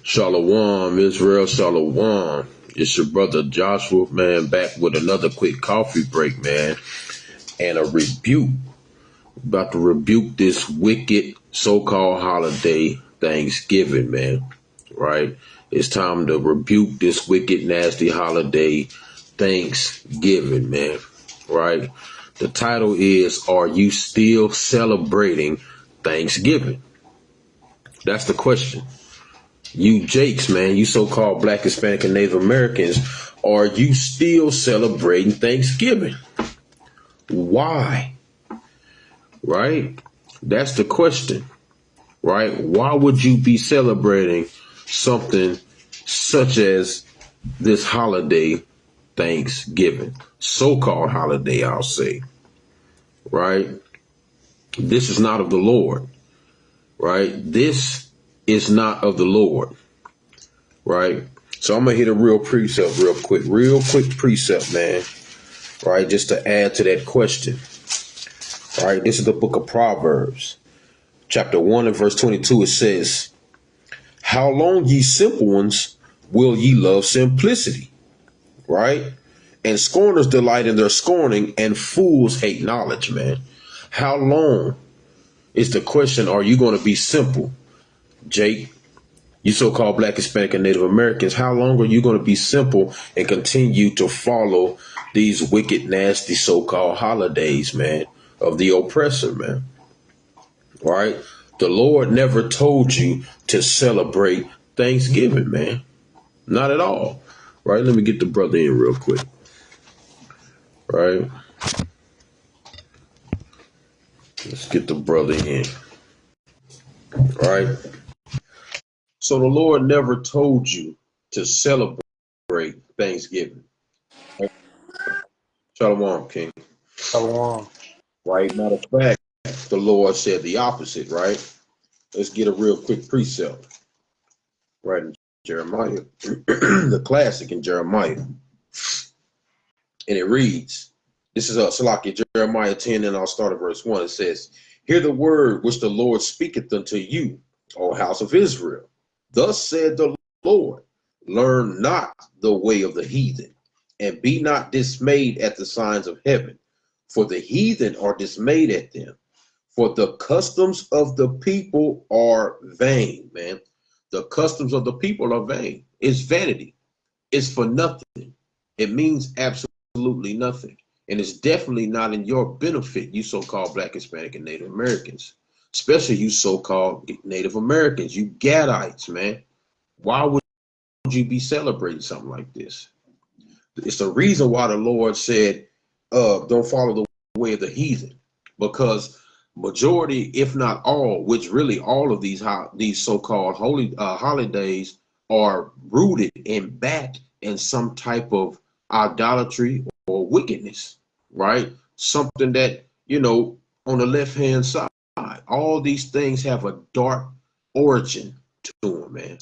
Shalom, Israel, Shalom. It's your brother Joshua, man, back with another quick coffee break, man, and a rebuke. About to rebuke this wicked so-called holiday, Thanksgiving, man, right? It's time to rebuke this wicked, nasty holiday, Thanksgiving, man, right? The title is, Are You Still Celebrating Thanksgiving? That's the question. You Jakes, man, you so-called Black, Hispanic, and Native Americans, are you still celebrating Thanksgiving? Why? Right? That's the question, right? Why would you be celebrating something such as this holiday, Thanksgiving? So-called holiday, I'll say, right? This is not of the Lord, right? This is not of the Lord. Right? So I'm going to hit a real precept real quick precept, man. Right? Just to add to that question. Right? This is the book of Proverbs, chapter 1 and verse 22. It says, How long, ye simple ones, will ye love simplicity? Right? And scorners delight in their scorning, and fools hate knowledge, man. How long is the question, are you going to be simple, Jake? You so-called Black, Hispanic, and Native Americans, how long are you going to be simple and continue to follow these wicked, nasty so-called holidays, man, of the oppressor, man? Right? The Lord never told you to celebrate Thanksgiving, man. Not at all. Right? Let me get the brother in real quick. Right? Let's get the brother in. Right? So the Lord never told you to celebrate Thanksgiving. Shalom, King. Shalom. Right? Matter of fact, the Lord said the opposite, right? Let's get a real quick precept. Right in Jeremiah, the classic in Jeremiah. And it reads, this is Salaki, Jeremiah 10, and I'll start at verse 1. It says, Hear the word which the Lord speaketh unto you, O house of Israel. Thus said the Lord, Learn not the way of the heathen, and be not dismayed at the signs of heaven, for the heathen are dismayed at them. For the customs of the people are vain, man. The customs of the people are vain. It's vanity. It's for nothing. It means absolutely nothing. And it's definitely not in your benefit, you so-called Black, Hispanic, and Native Americans. Especially you so-called Native Americans, you Gadites, man. Why would you be celebrating something like this? It's the reason why the Lord said, don't follow the way of the heathen. Because majority, if not all, which really all of these so-called holy holidays are rooted and backed in some type of idolatry or wickedness, right? Something that, on the left-hand side, all these things have a dark origin to them, man,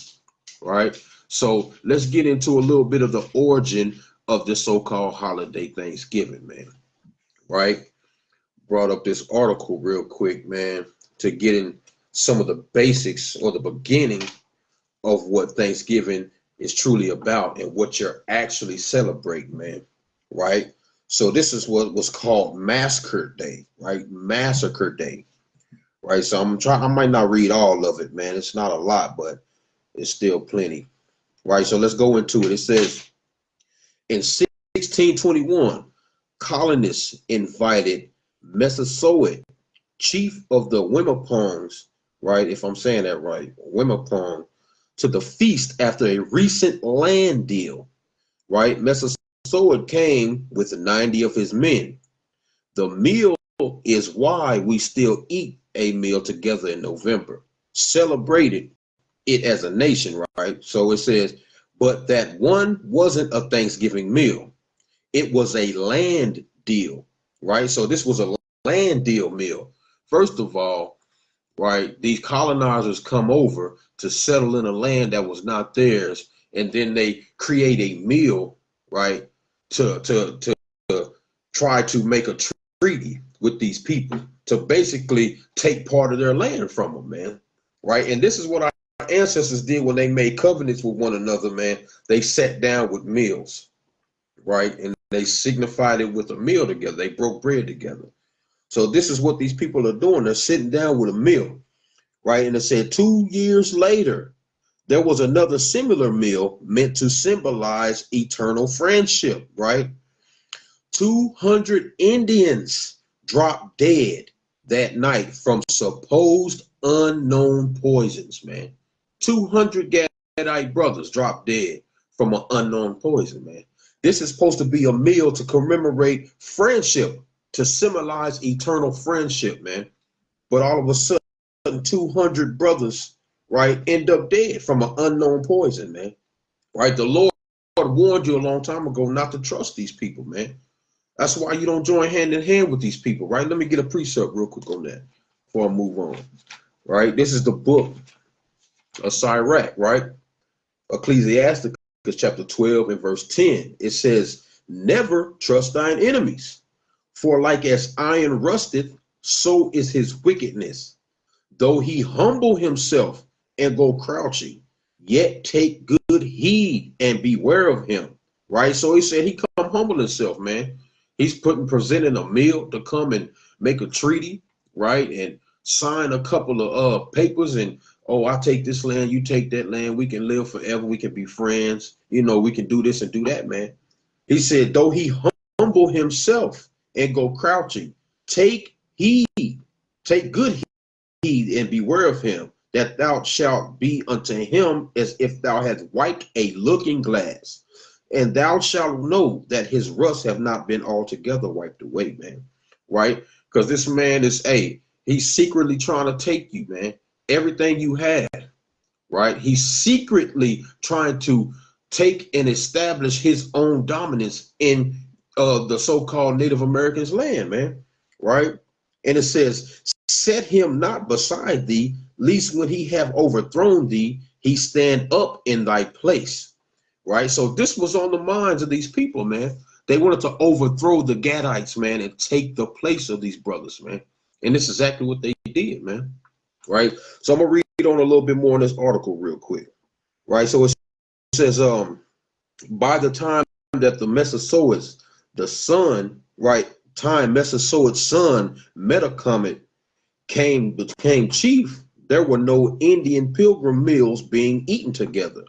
right? So let's get into a little bit of the origin of the so-called holiday Thanksgiving, man, right? Brought up this article real quick, man, to get in some of the basics or the beginning of what Thanksgiving is truly about and what you're actually celebrating, man, right? So this is what was called Massacre Day, right? Massacre Day, right? So I might not read all of it, man. It's not a lot, but it's still plenty, right? So let's go into it. It says, in 1621, colonists invited Massasoit, chief of the Wimapongs, right, if I'm saying that right, Wimapong, to the feast after a recent land deal, right? Massasoit came with 90 of his men. The meal is why we still eat a meal together in November, celebrated it as a nation, right? So it says, but that one wasn't a Thanksgiving meal. It was a land deal, right? So this was a land deal meal. First of all, right, these colonizers come over to settle in a land that was not theirs, and then they create a meal, right, to try to make a treaty with these people to basically take part of their land from them, man, right? And this is what I ancestors did when they made covenants with one another, man, they sat down with meals, right? And they signified it with a meal together. They broke bread together. So this is what these people are doing. They're sitting down with a meal, right? And it said 2 years later, there was another similar meal meant to symbolize eternal friendship, right? 200 Indians dropped dead that night from supposed unknown poisons, man. 200 Gadite brothers dropped dead from an unknown poison, man. This is supposed to be a meal to commemorate friendship, to symbolize eternal friendship, man. But all of a sudden, 200 brothers, right, end up dead from an unknown poison, man. Right? The Lord warned you a long time ago not to trust these people, man. That's why you don't join hand in hand with these people, right? Let me get a precept real quick on that before I move on, right? This is the book of Sirach, right? Ecclesiasticus chapter 12 and verse 10. It says, never trust thine enemies, for like as iron rusteth, so is his wickedness. Though he humble himself and go crouching, yet take good heed and beware of him, right? So he said he come humble himself, man. He's presenting a meal to come and make a treaty, right? And sign a couple of papers and, oh, I take this land, you take that land. We can live forever. We can be friends. You know, we can do this and do that, man. He said, though he humble himself and go crouching, take heed, take good heed and beware of him, that thou shalt be unto him as if thou hadst wiped a looking glass. And thou shalt know that his rust have not been altogether wiped away, man. Right? Because this man is, he's secretly trying to take you, man. Everything you had, right? He's secretly trying to take and establish his own dominance in the so-called Native Americans' land, man. Right? And it says, set him not beside thee, lest when he have overthrown thee, he stand up in thy place. Right? So this was on the minds of these people, man. They wanted to overthrow the Gadites, man, and take the place of these brothers, man. And this is exactly what they did, man. Right? So I'm going to read on a little bit more in this article real quick. Right? So it says, by the time that the Massasoits, the son, right, Massasoit's son, Metacomet, became chief, there were no Indian pilgrim meals being eaten together.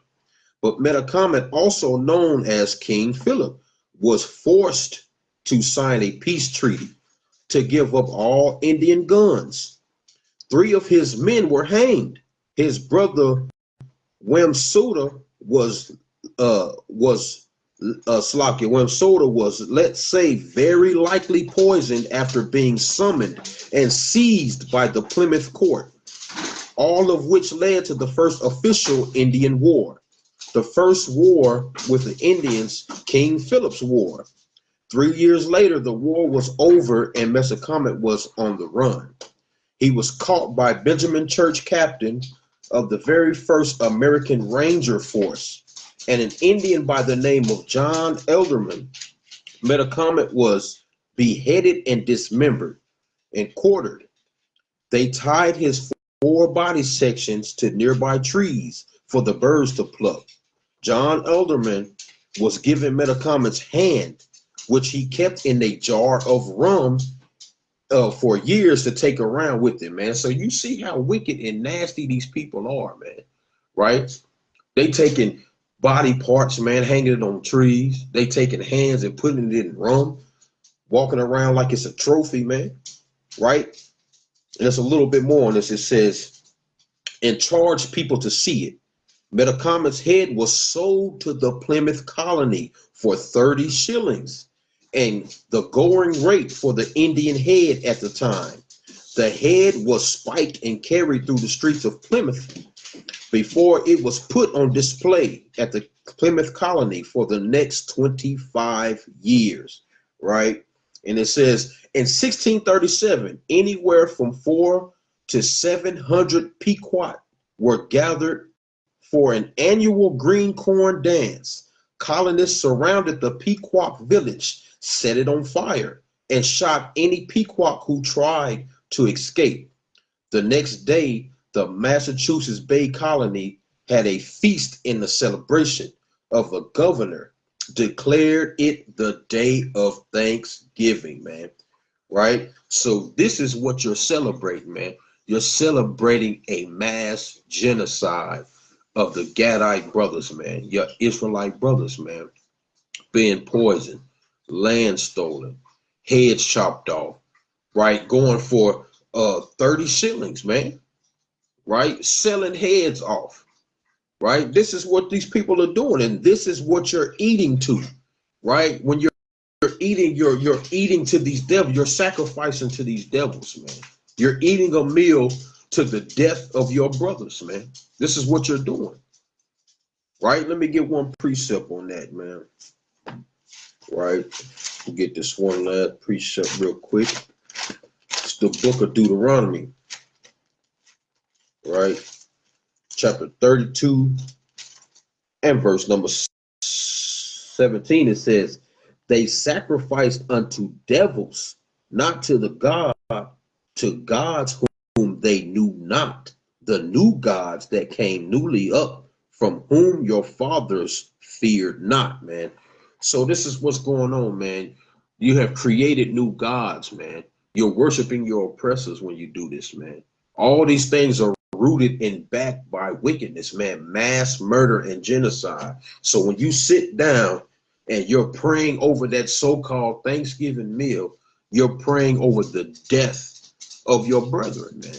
But Metacomet, also known as King Philip, was forced to sign a peace treaty to give up all Indian guns. 3 of his men were hanged. His brother Wamsota was let's say, very likely poisoned after being summoned and seized by the Plymouth court, all of which led to the first official Indian war. The first war with the Indians, King Philip's War. 3 years later, the war was over and Metacomet was on the run. He was caught by Benjamin Church, captain of the very first American Ranger Force, and an Indian by the name of John Elderman. Metacomet was beheaded and dismembered and quartered. They tied his 4 body sections to nearby trees for the birds to pluck. John Elderman was given Metacomet's hand, which he kept in a jar of rum for years to take around with him, man. So you see how wicked and nasty these people are, man, right? They taking body parts, man, hanging it on trees. They taking hands and putting it in rum, walking around like it's a trophy, man, right? And there's a little bit more on this. It says, and charged people to see it. Metacomet's head was sold to the Plymouth colony for 30 shillings, and the going rate for the Indian head at the time. The head was spiked and carried through the streets of Plymouth before it was put on display at the Plymouth colony for the next 25 years, right? And it says, in 1637, anywhere from 400 to 700 Pequot were gathered for an annual green corn dance. Colonists surrounded the Pequot village, set it on fire, and shot any Pequot who tried to escape. The next day, the Massachusetts Bay Colony had a feast in the celebration of a governor declared it the day of Thanksgiving, man. Right? So this is what you're celebrating, man. You're celebrating a mass genocide of the Gadite brothers, man. Your Israelite brothers, man, being poisoned, land stolen, heads chopped off, right? Going for 30 shillings, man, right? Selling heads off, right? This is what these people are doing, and this is what you're eating to, right? When you're eating, you're eating to these devils, you're sacrificing to these devils, man. You're eating a meal to the death of your brothers, man. This is what you're doing. Right? Let me get one precept on that, man. Right? We'll get this one last precept real quick. It's the book of Deuteronomy. Right? Chapter 32 and verse number 17. It says, they sacrificed unto devils, not to the God, to gods whom they knew not, the new gods that came newly up, from whom your fathers feared not, man. So this is what's going on, man. You have created new gods, man. You're worshiping your oppressors when you do this, man. All these things are rooted and backed by wickedness, man. Mass murder and genocide. So when you sit down and you're praying over that so-called Thanksgiving meal, you're praying over the death of your brethren, man.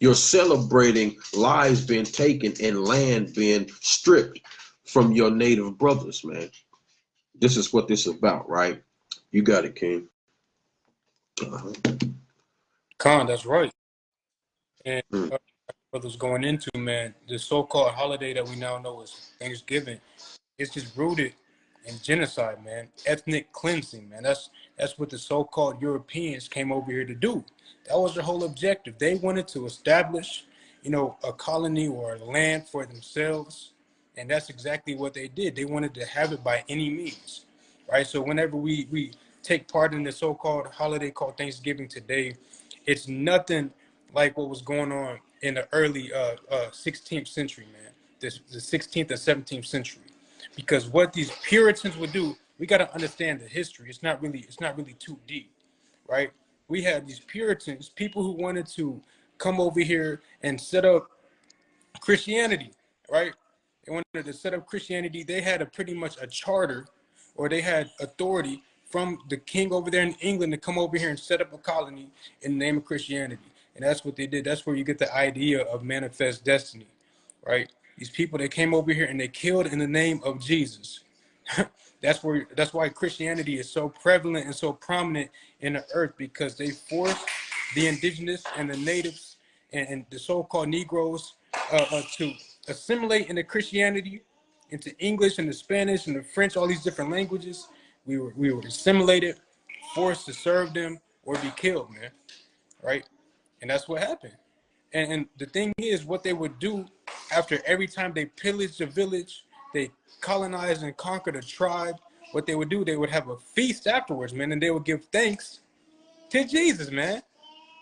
You're celebrating lives being taken and land being stripped from your native brothers, man. This is what this is about, right? You got it, King. Khan, that's right. And brothers going into, man, the so-called holiday that we now know as Thanksgiving, it's just rooted in genocide, man. Ethnic cleansing, man. That's what the so-called Europeans came over here to do. That was their whole objective. They wanted to establish, a colony or a land for themselves, and that's exactly what they did. They wanted to have it by any means, right? So whenever we take part in the so-called holiday called Thanksgiving today, it's nothing like what was going on in the early 16th century, man. The 16th and 17th century. Because what these Puritans would do, we got to understand the history. It's not really too deep, right? We had these Puritans, people who wanted to come over here and set up Christianity, right? They wanted to set up Christianity. They had pretty much a charter, or they had authority from the king over there in England to come over here and set up a colony in the name of Christianity. And that's what they did. That's where you get the idea of manifest destiny, right? These people, they came over here and they killed in the name of Jesus. That's why Christianity is so prevalent and so prominent in the earth, because they forced the indigenous and the natives and the so-called Negroes to assimilate into Christianity, into English and the Spanish and the French, all these different languages. We were assimilated, forced to serve them or be killed, man. Right? And that's what happened. And the thing is, what they would do after every time they pillaged a village, they colonized and conquered a tribe, what they would do, they would have a feast afterwards, man, and they would give thanks to Jesus, man.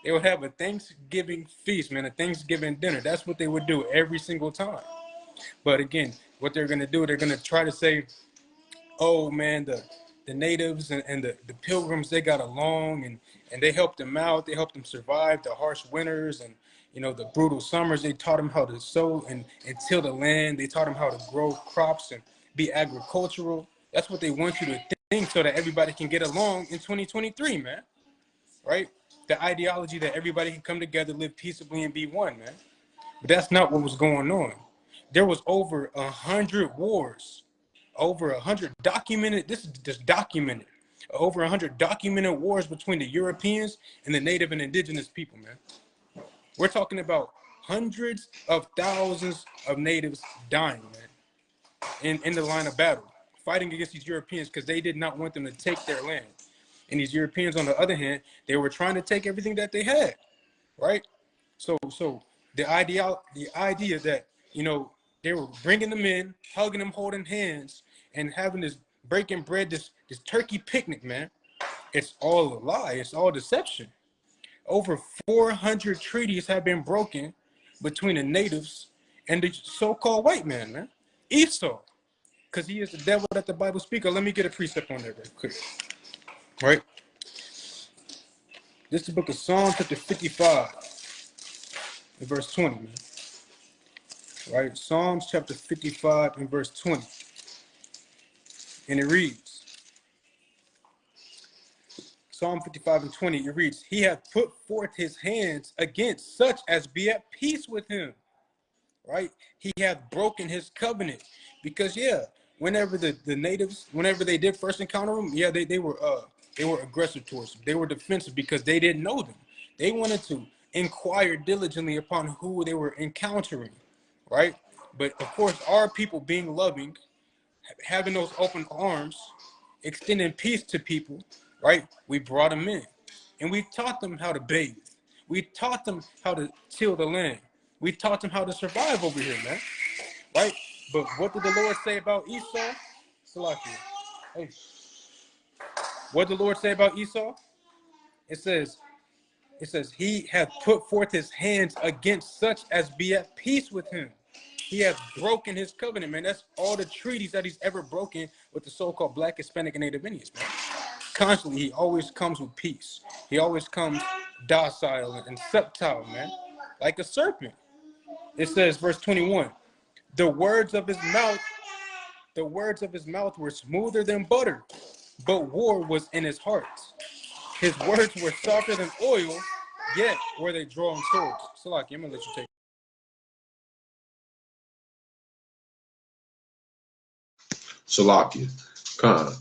They would have a Thanksgiving feast, man, a Thanksgiving dinner. That's what they would do every single time. But again, what they're going to do, they're going to try to say, oh, man, the natives and the pilgrims, they got along and they helped them out. They helped them survive the harsh winters and, the brutal summers. They taught them how to sow and till the land. They taught them how to grow crops and be agricultural. That's what they want you to think, so that everybody can get along in 2023, man. Right? The ideology that everybody can come together, live peaceably, and be one, man. But that's not what was going on. There was over 100 wars, over 100 documented. This is just documented. Over 100 documented wars between the Europeans and the native and indigenous people, man. We're talking about hundreds of thousands of natives dying, man, in the line of battle, fighting against these Europeans because they did not want them to take their land. And these Europeans, on the other hand, they were trying to take everything that they had, right? So the idea that, they were bringing them in, hugging them, holding hands, and having this breaking bread, this turkey picnic, man, it's all a lie. It's all deception. Over 400 treaties have been broken between the natives and the so-called white man, man. Esau, because he is the devil that the Bible speaks of. Let me get a precept on that real quick. Right? This is the book of Psalm chapter 55 and verse 20, man. Right? Psalms chapter 55 and verse 20. And it reads, Psalm 55 and 20, it reads, he hath put forth his hands against such as be at peace with him. Right? He hath broken his covenant. Because, yeah, whenever the natives, whenever they did first encounter them, yeah, they were aggressive towards them. They were defensive because they didn't know them. They wanted to inquire diligently upon who they were encountering, right? But of course, our people being loving, having those open arms, extending peace to people, right? We brought them in, and we taught them how to bathe. We taught them how to till the land. We taught them how to survive over here, man. Right? But what did the Lord say about Esau? Salakia. Hey. What did the Lord say about Esau? It says, he hath put forth his hands against such as be at peace with him. He hath broken his covenant, man. That's all the treaties that he's ever broken with the so-called Black, Hispanic, and Native Indians, man. Constantly, he always comes with peace. He always comes docile and subtle, man, like a serpent. It says, verse 21, the words of his mouth were smoother than butter, but war was in his heart. His words were softer than oil, yet were they drawing swords. Salaki, I'm gonna let you take it. Salakia, Khan.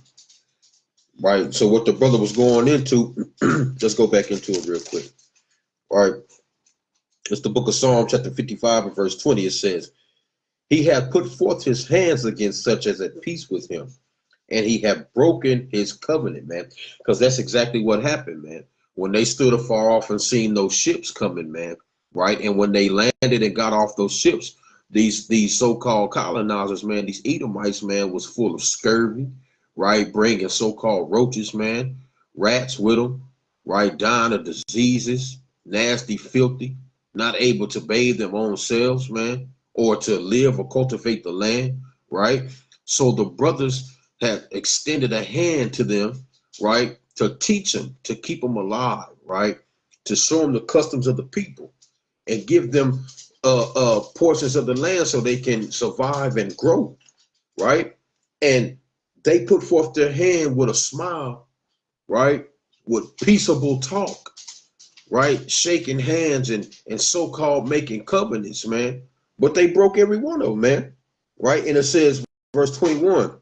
Right. So what the brother was going into, let's go back into it real quick. All right. It's the book of Psalm chapter 55 and verse 20. It says, he hath put forth his hands against such as at peace with him, and he hath broken his covenant, man. Because that's exactly what happened, man. When they stood afar off and seen those ships coming, man, right? And when they landed and got off those ships, these so-called colonizers, man, these Edomites, man, was full of scurvy, right? Bringing so-called roaches, man, rats with them, right? Dying of diseases, nasty, filthy, not able to bathe their own selves, man, or to live or cultivate the land, right? So the brothers had extended a hand to them, right, to teach them, to keep them alive, right, to show them the customs of the people and give them portions of the land so they can survive and grow, right? And they put forth their hand with a smile, right, with peaceable talk, right, shaking hands and so-called making covenants, man. But they broke every one of them, man, right? And it says, verse 21,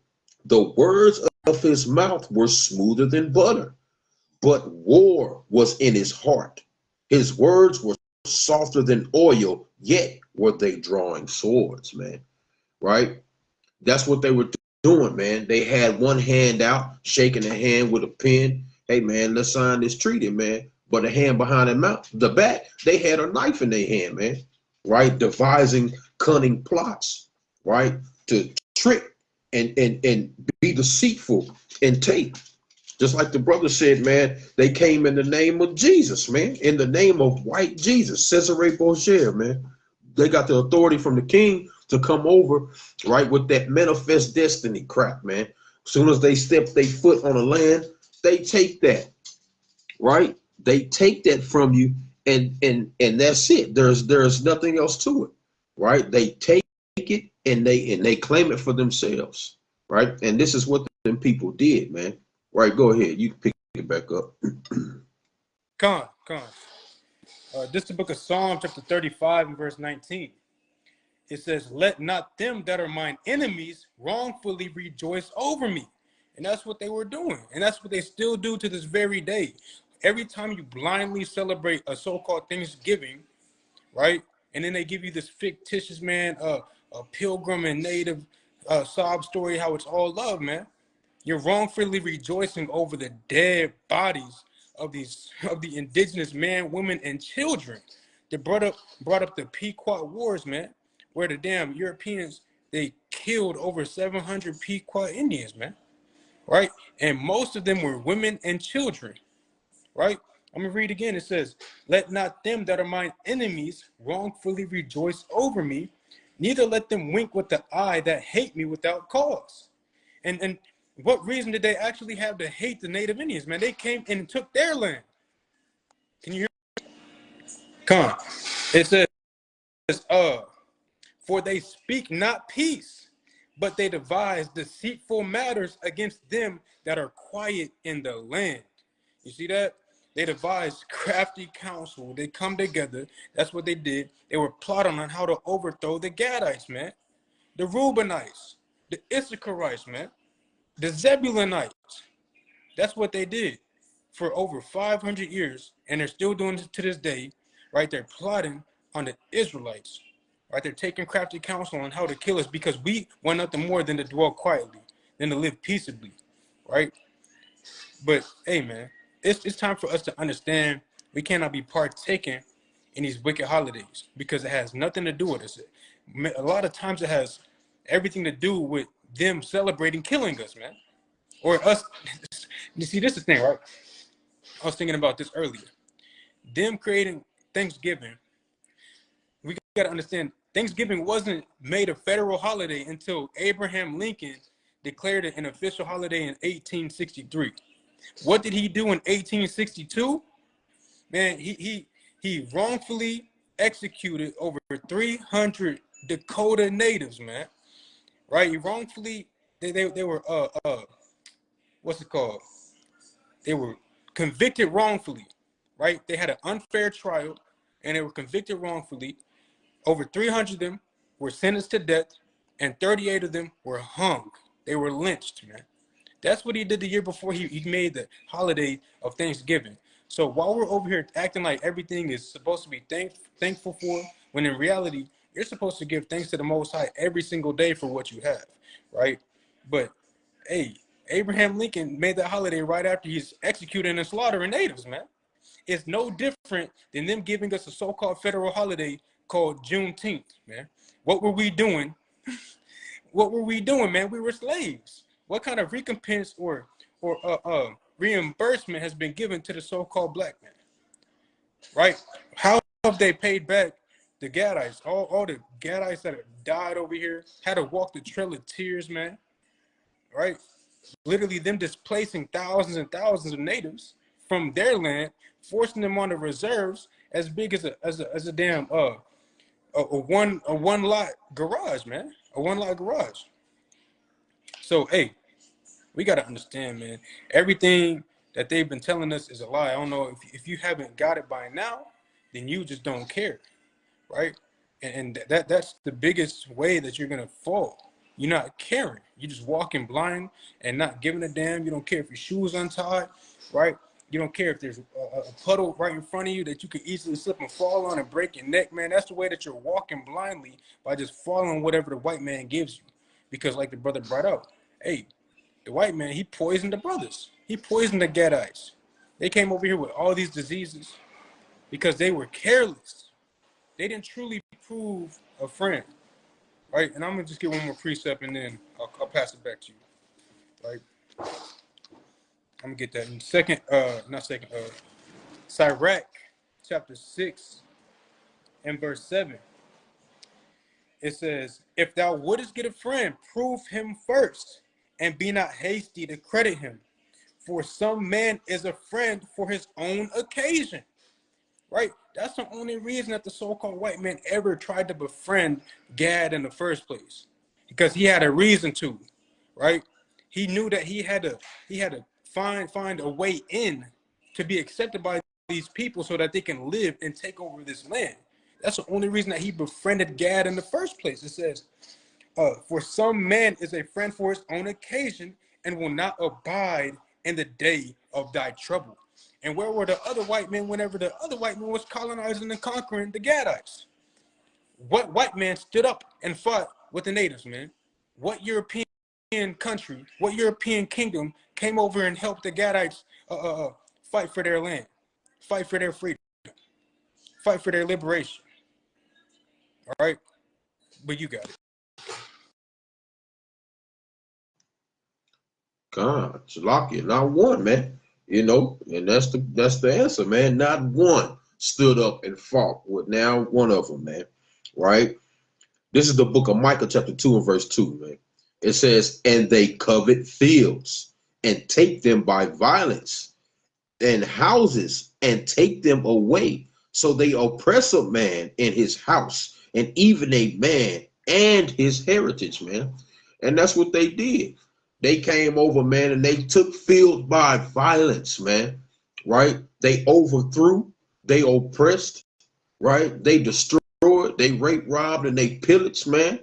the words of his mouth were smoother than butter, but war was in his heart. His words were softer than oil, yet were they drawing swords, man, right? That's what they were doing, man. They had one hand out, shaking a hand with a pen. Hey, man, let's sign this treaty, man. But a hand behind the back, they had a knife in their hand, man, right? Devising cunning plots, right? To trick and be deceitful and take. Just like the brother said, man, they came in the name of Jesus, man, in the name of white Jesus, Cesare Borgia, man. They got the authority from the king to come over, right, with that manifest destiny crap, man. As soon as they step their foot on the land, they take that, right? They take that from you, and that's it. There's nothing else to it, right? They take it and they claim it for themselves, right? And this is what them people did, man. Right, go ahead. You can pick it back up. Con. This is the book of Psalm chapter 35 and verse 19. It says, let not them that are mine enemies wrongfully rejoice over me. And that's what they were doing. And that's what they still do to this very day. Every time you blindly celebrate a so-called Thanksgiving, right? And then they give you this fictitious, man, a pilgrim and native sob story, how it's all love, man. You're wrongfully rejoicing over the dead bodies of the indigenous men, women, and children. They brought up the Pequot Wars, man, where the damn Europeans, they killed over 700 Pequot Indians, man, right? And most of them were women and children, right? I'm going to read again. It says, let not them that are mine enemies wrongfully rejoice over me, neither let them wink with the eye that hate me without cause. And what reason did they actually have to hate the native Indians, man? They came and took their land. Can you hear me? Come on. It says, for they speak not peace, but they devise deceitful matters against them that are quiet in the land. You see that? They devised crafty counsel. They come together. That's what they did. They were plotting on how to overthrow the Gadites, man. The Reubenites, the Issacharites, man. The Zebulonites. That's what they did for over 500 years. And they're still doing it to this day, right? They're plotting on the Israelites, right? They're taking crafty counsel on how to kill us because we want nothing more than to dwell quietly, than to live peaceably, right? But hey, man, it's time for us to understand we cannot be partaking in these wicked holidays because it has nothing to do with us. A lot of times it has everything to do with them celebrating killing us, man, or us. You see, this is the thing, right? I was thinking about this earlier. Them creating Thanksgiving, we got to understand Thanksgiving wasn't made a federal holiday until Abraham Lincoln declared it an official holiday in 1863. What did he do in 1862? Man, he wrongfully executed over 300 Dakota natives, man. Right? He wrongfully they were what's it called? They were convicted wrongfully, right? They had an unfair trial and they were convicted wrongfully. Over 300 of them were sentenced to death and 38 of them were hung. They were lynched, man. That's what he did the year before he made the holiday of Thanksgiving. So while we're over here acting like everything is supposed to be thankful for, when in reality, you're supposed to give thanks to the Most High every single day for what you have, right? But, hey, Abraham Lincoln made that holiday right after he's executing and slaughtering natives, man. It's no different than them giving us a so-called federal holiday called Juneteenth, man. What were we doing? What were we doing, man? We were slaves. What kind of recompense or reimbursement has been given to the so-called black man, right? How have they paid back the Gadites? All the Gadites that have died over here had to walk the trail of tears, man, right? Literally them displacing thousands and thousands of natives from their land, forcing them on the reserves as big as a damn a one lot garage, man, a one lot garage. So hey, we got to understand, man, everything that they've been telling us is a lie. I don't know if you haven't got it by now, then you just don't care, right? And that's the biggest way that you're gonna fall. You're not caring. You're just walking blind and not giving a damn. You don't care if your shoes untied, right? You don't care if there's a puddle right in front of you that you could easily slip and fall on and break your neck, man. That's the way that you're walking blindly, by just following whatever the white man gives you. Because like the brother brought out, hey, the white man, he poisoned the brothers. He poisoned the Gadites. They came over here with all these diseases because they were careless. They didn't truly prove a friend, right? And I'm gonna just get one more precept and then I'll pass it back to you, right? I'm gonna get that in second, Sirach chapter 6 and verse 7. It says, if thou wouldest get a friend, prove him first, and be not hasty to credit him. For some man is a friend for his own occasion, right? That's the only reason that the so-called white man ever tried to befriend Gad in the first place, because he had a reason to, right? He knew that he had to find a way in to be accepted by these people so that they can live and take over this land. That's the only reason that he befriended Gad in the first place. It says, for some man is a friend for his own occasion and will not abide in the day of thy trouble. And where were the other white men whenever the other white man was colonizing and conquering the Gadites? What white man stood up and fought with the natives, man? What European country, what European kingdom came over and helped the Gadites fight for their land, fight for their freedom, fight for their liberation? All right? But you got it. God, Shalakia, not one, man. You know, and that's the answer, man. Not one stood up and fought with now one of them, man. Right? This is the book of Micah, chapter 2 and verse 2, man. It says, and they covet fields and take them by violence, and houses and take them away. So they oppress a man in his house, and even a man and his heritage, man. And that's what they did. They came over, man, and they took field by violence, man. Right? They overthrew, they oppressed, right? They destroyed, they raped, robbed, and they pillaged, man.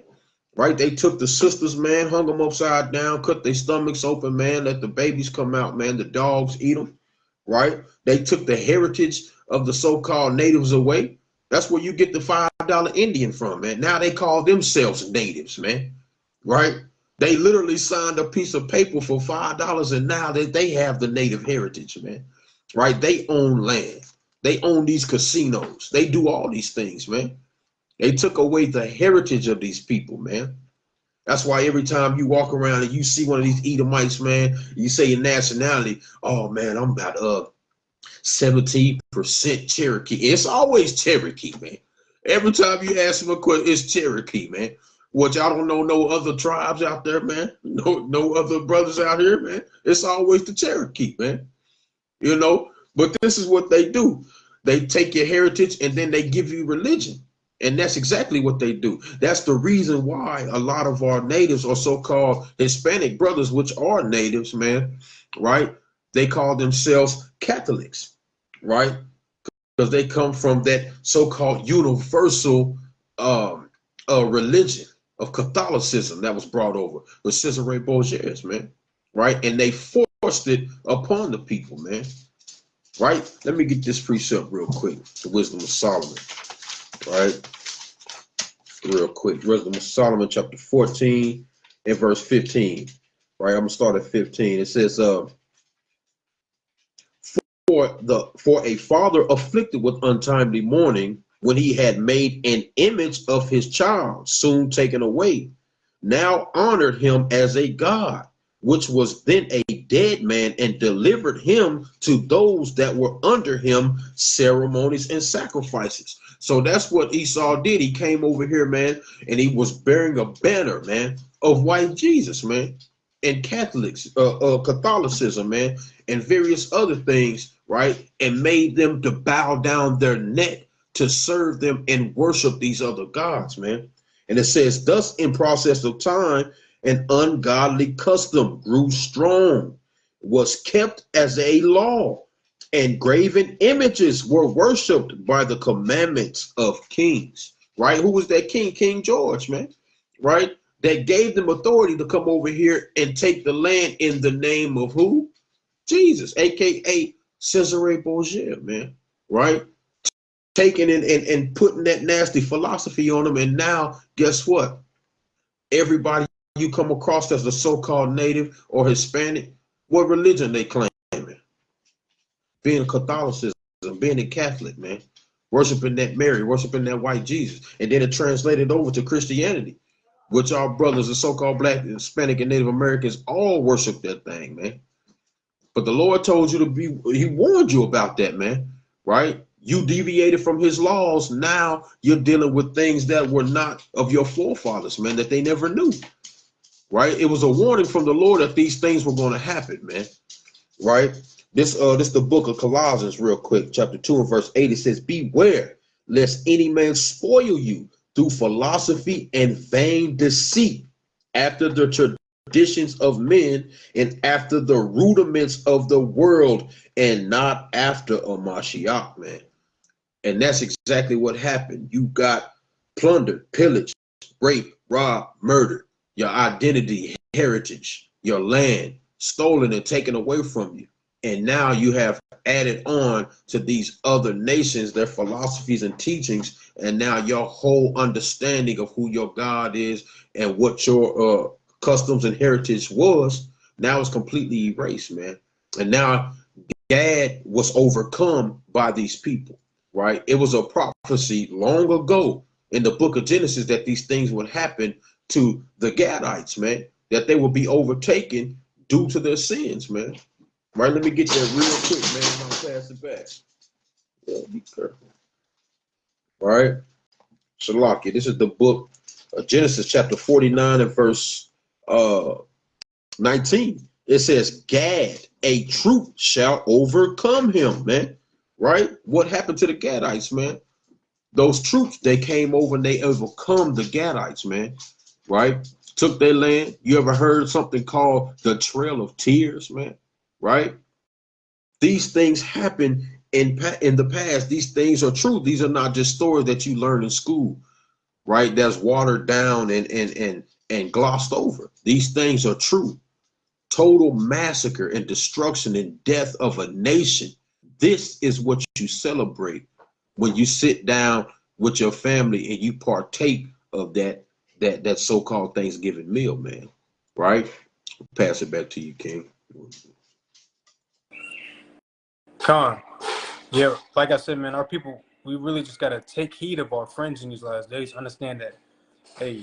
Right? They took the sisters, man, hung them upside down, cut their stomachs open, man, let the babies come out, man. The dogs eat them. Right? They took the heritage of the so-called natives away. That's where you get the $5 Indian from, man. Now they call themselves natives, man. Right? They literally signed a piece of paper for $5, and now they have the native heritage, man. Right? They own land. They own these casinos. They do all these things, man. They took away the heritage of these people, man. That's why every time you walk around and you see one of these Edomites, man, you say your nationality, oh, man, I'm about 17% Cherokee. It's always Cherokee, man. Every time you ask them a question, it's Cherokee, man. What, y'all don't know no other tribes out there, man? No other brothers out here, man. It's always the Cherokee, man. You know, but this is what they do. They take your heritage and then they give you religion. And that's exactly what they do. That's the reason why a lot of our natives or so-called Hispanic brothers, which are natives, man, right? They call themselves Catholics, right? Because they come from that so-called universal religion of Catholicism that was brought over with Cesare Borgia, man, right? And they forced it upon the people, man, right? Let me get this precept real quick, the Wisdom of Solomon, right? Real quick, Wisdom of Solomon, chapter 14 and verse 15, right? I'm gonna start at 15. It says, for a father afflicted with untimely mourning, when he had made an image of his child, soon taken away, now honored him as a god, which was then a dead man, and delivered him to those that were under him, ceremonies and sacrifices. So that's what Esau did. He came over here, man, and he was bearing a banner, man, of white Jesus, man, and Catholicism, man, and various other things, right, and made them to bow down their neck to serve them and worship these other gods, man. And it says, thus in process of time, an ungodly custom grew strong, was kept as a law, and graven images were worshipped by the commandments of kings, right? Who was that king? King George, man, right? That gave them authority to come over here and take the land in the name of who? Jesus, aka Cesare Borgia, man, right? Taking and putting that nasty philosophy on them. And now, guess what? Everybody you come across that's a so-called native or Hispanic, what religion they claiming? Being Catholicism, being a Catholic, man. Worshiping that Mary, worshiping that white Jesus. And then it translated over to Christianity, which our brothers, the so-called Black, Hispanic, and Native Americans all worship that thing, man. But the Lord told you to be, he warned you about that, man, right? You deviated from his laws. Now you're dealing with things that were not of your forefathers, man, that they never knew, right? It was a warning from the Lord that these things were going to happen, man, right? This the book of Colossians, real quick, chapter 2 and verse 8. It says, beware lest any man spoil you through philosophy and vain deceit, after the traditions of men and after the rudiments of the world, and not after a Mashiach, man. And that's exactly what happened. You got plundered, pillaged, raped, robbed, murdered, your identity, heritage, your land stolen and taken away from you. And now you have added on to these other nations, their philosophies and teachings. And now your whole understanding of who your God is and what your customs and heritage was, now is completely erased, man. And now Gad was overcome by these people. Right? It was a prophecy long ago in the book of Genesis that these things would happen to the Gadites, man, that they would be overtaken due to their sins, man. Right, let me get that real quick, man, and I'll pass it back. Yeah, be careful. All right, Shalaki, this is the book of Genesis chapter 49 and verse 19. It says, Gad, a troop shall overcome him, man. Right? What happened to the Gadites, man? Those troops, they came over and they overcome the Gadites, man. Right? Took their land. You ever heard something called the Trail of Tears, man? Right? These things happen in the past. These things are true. These are not just stories that you learn in school, right? That's watered down and glossed over. These things are true. Total massacre and destruction and death of a nation. This is what you celebrate when you sit down with your family and you partake of that so-called Thanksgiving meal, man. Right? Pass it back to you, King. Con. Yeah, like I said, man, our people, we really just got to take heed of our friends in these last days. Understand that, hey,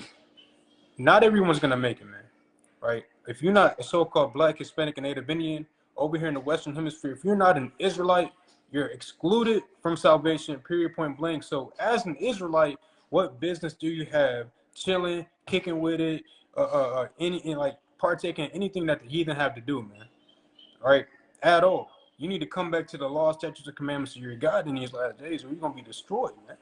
not everyone's going to make it, man. Right? If you're not a so-called Black, Hispanic, and Native Indian over here in the Western Hemisphere, if you're not an Israelite, you're excluded from salvation, period, point blank. So as an Israelite, what business do you have chilling, kicking with it, like partaking in anything that the heathen have to do, man? All right? At all. You need to come back to the law, statutes, and commandments of your God in these last days, or you're going to be destroyed, man.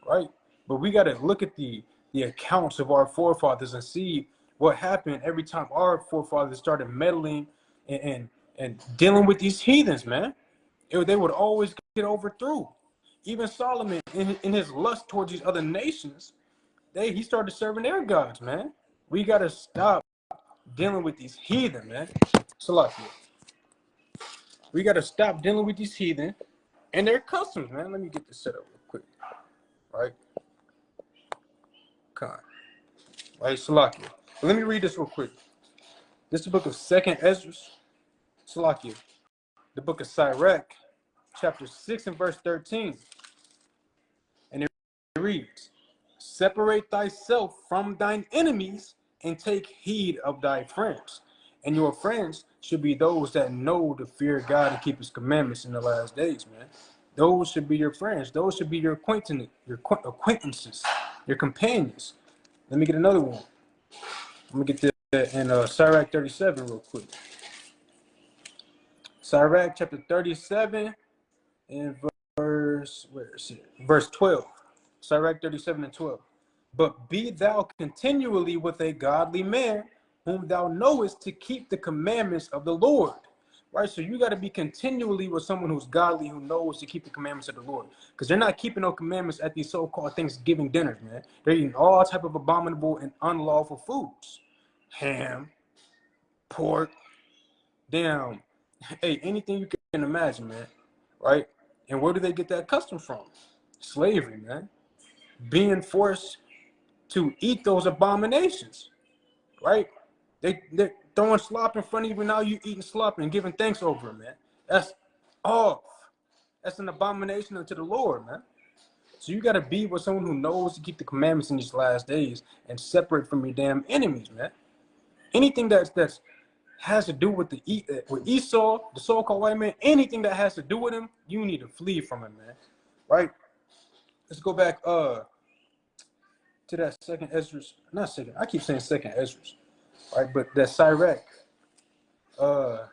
Right? But we got to look at the accounts of our forefathers and see what happened every time our forefathers started meddling and dealing with these heathens, man. They would always get overthrew. Even Solomon, in his lust towards these other nations, he started serving their gods, man. We got to stop dealing with these heathen, man. Salakia. We got to stop dealing with these heathen and their customs, man. Let me get this set up real quick. Right? Con. Right, Salakia. But let me read this real quick. This is the book of 2nd Ezra, Salakia. The book of Sirach, chapter 6 and verse 13. And it reads, Separate thyself from thine enemies and take heed of thy friends. And your friends should be those that know to fear God and keep his commandments in the last days, man. Those should be your friends. Those should be your acquaintances, your companions. Let me get another one. Let me get that in Sirach 37 real quick. Sirach chapter 37 and verse 12. Sirach 37 and 12. But be thou continually with a godly man, whom thou knowest to keep the commandments of the Lord. Right? So you got to be continually with someone who's godly, who knows to keep the commandments of the Lord. Because they're not keeping no commandments at these so-called Thanksgiving dinners, man. They're eating all type of abominable and unlawful foods. Ham, pork, damn, hey, anything you can imagine, man. Right? And where do they get that custom from? Slavery, man. Being forced to eat those abominations, right? They're throwing slop in front of you, and now you eating slop and giving thanks over it, man. That's off. That's an abomination unto the Lord, man. So you got to be with someone who knows to keep the commandments in these last days and separate from your damn enemies, man. Anything that's has to do with with Esau, the so-called white man, anything that has to do with him, you need to flee from him, man. Right? Let's go back to that 2nd Ezra, not second. I keep saying 2nd Ezra, right? But that Sirach, we're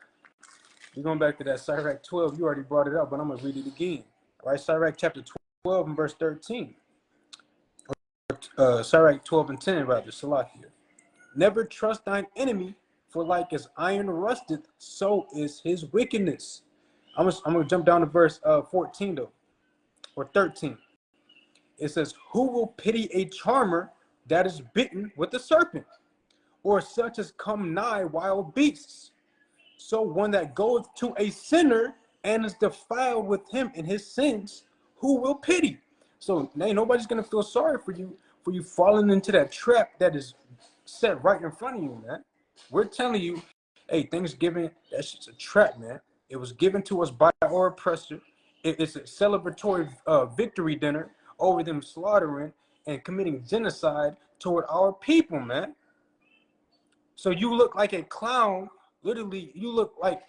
going back to that Sirach 12. You already brought it up, but I'm gonna read it again. All right, Sirach chapter 12 and verse 13. Sirach 12 and 10, rather. Salakia. Never trust thine enemy, for like as iron rusted, so is his wickedness. I'm gonna jump down to verse 14 though, or 13. It says, who will pity a charmer that is bitten with a serpent, or such as come nigh wild beasts? So one that goeth to a sinner and is defiled with him in his sins, who will pity? So nobody's gonna feel sorry for you falling into that trap that is set right in front of you, man. We're telling you, hey, Thanksgiving, that's just a trap, man. It was given to us by our oppressor. It's a celebratory victory dinner over them slaughtering and committing genocide toward our people, man. So you look like a clown Literally, you look like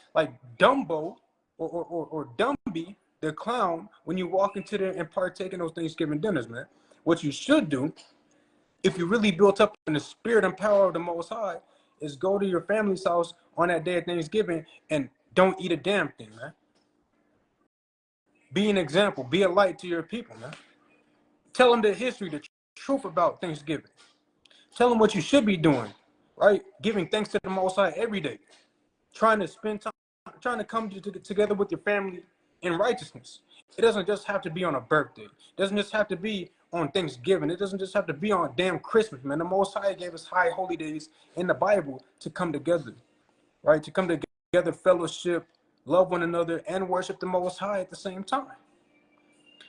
Dumbo or Dumby, the clown, when you walk into there and partake in those Thanksgiving dinners, man. What you should do, if you really built up in the spirit and power of the Most High, is go to your family's house on that day of Thanksgiving and don't eat a damn thing, man. Be an example. Be a light to your people, man. Tell them the history, the truth about Thanksgiving. Tell them what you should be doing, right? Giving thanks to the Most High every day. Trying to spend time, trying to come together with your family in righteousness. It doesn't just have to be on a birthday. It doesn't just have to be on Thanksgiving. It doesn't just have to be on damn Christmas, man. The Most High gave us high holy days in the Bible to come together, right? To come together, fellowship, love one another, and worship the Most High at the same time.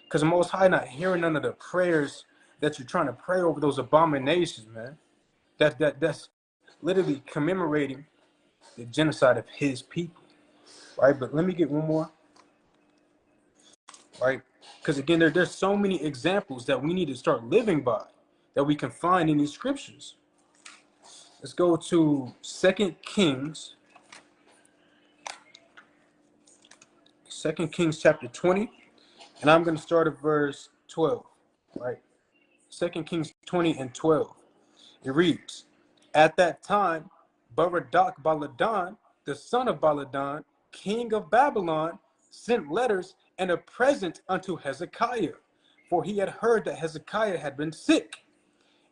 Because the Most High not hearing none of the prayers that you're trying to pray over those abominations, man. That's literally commemorating the genocide of his people, right? But let me get one more, right? Because again, there's so many examples that we need to start living by that we can find in these scriptures. Let's go to 2 Kings. 2 Kings chapter 20, and I'm going to start at verse 12, right? 2 Kings 20 and 12. It reads, at that time, Baradak Baladan, the son of Baladan, king of Babylon, sent letters and a present unto Hezekiah, for he had heard that Hezekiah had been sick.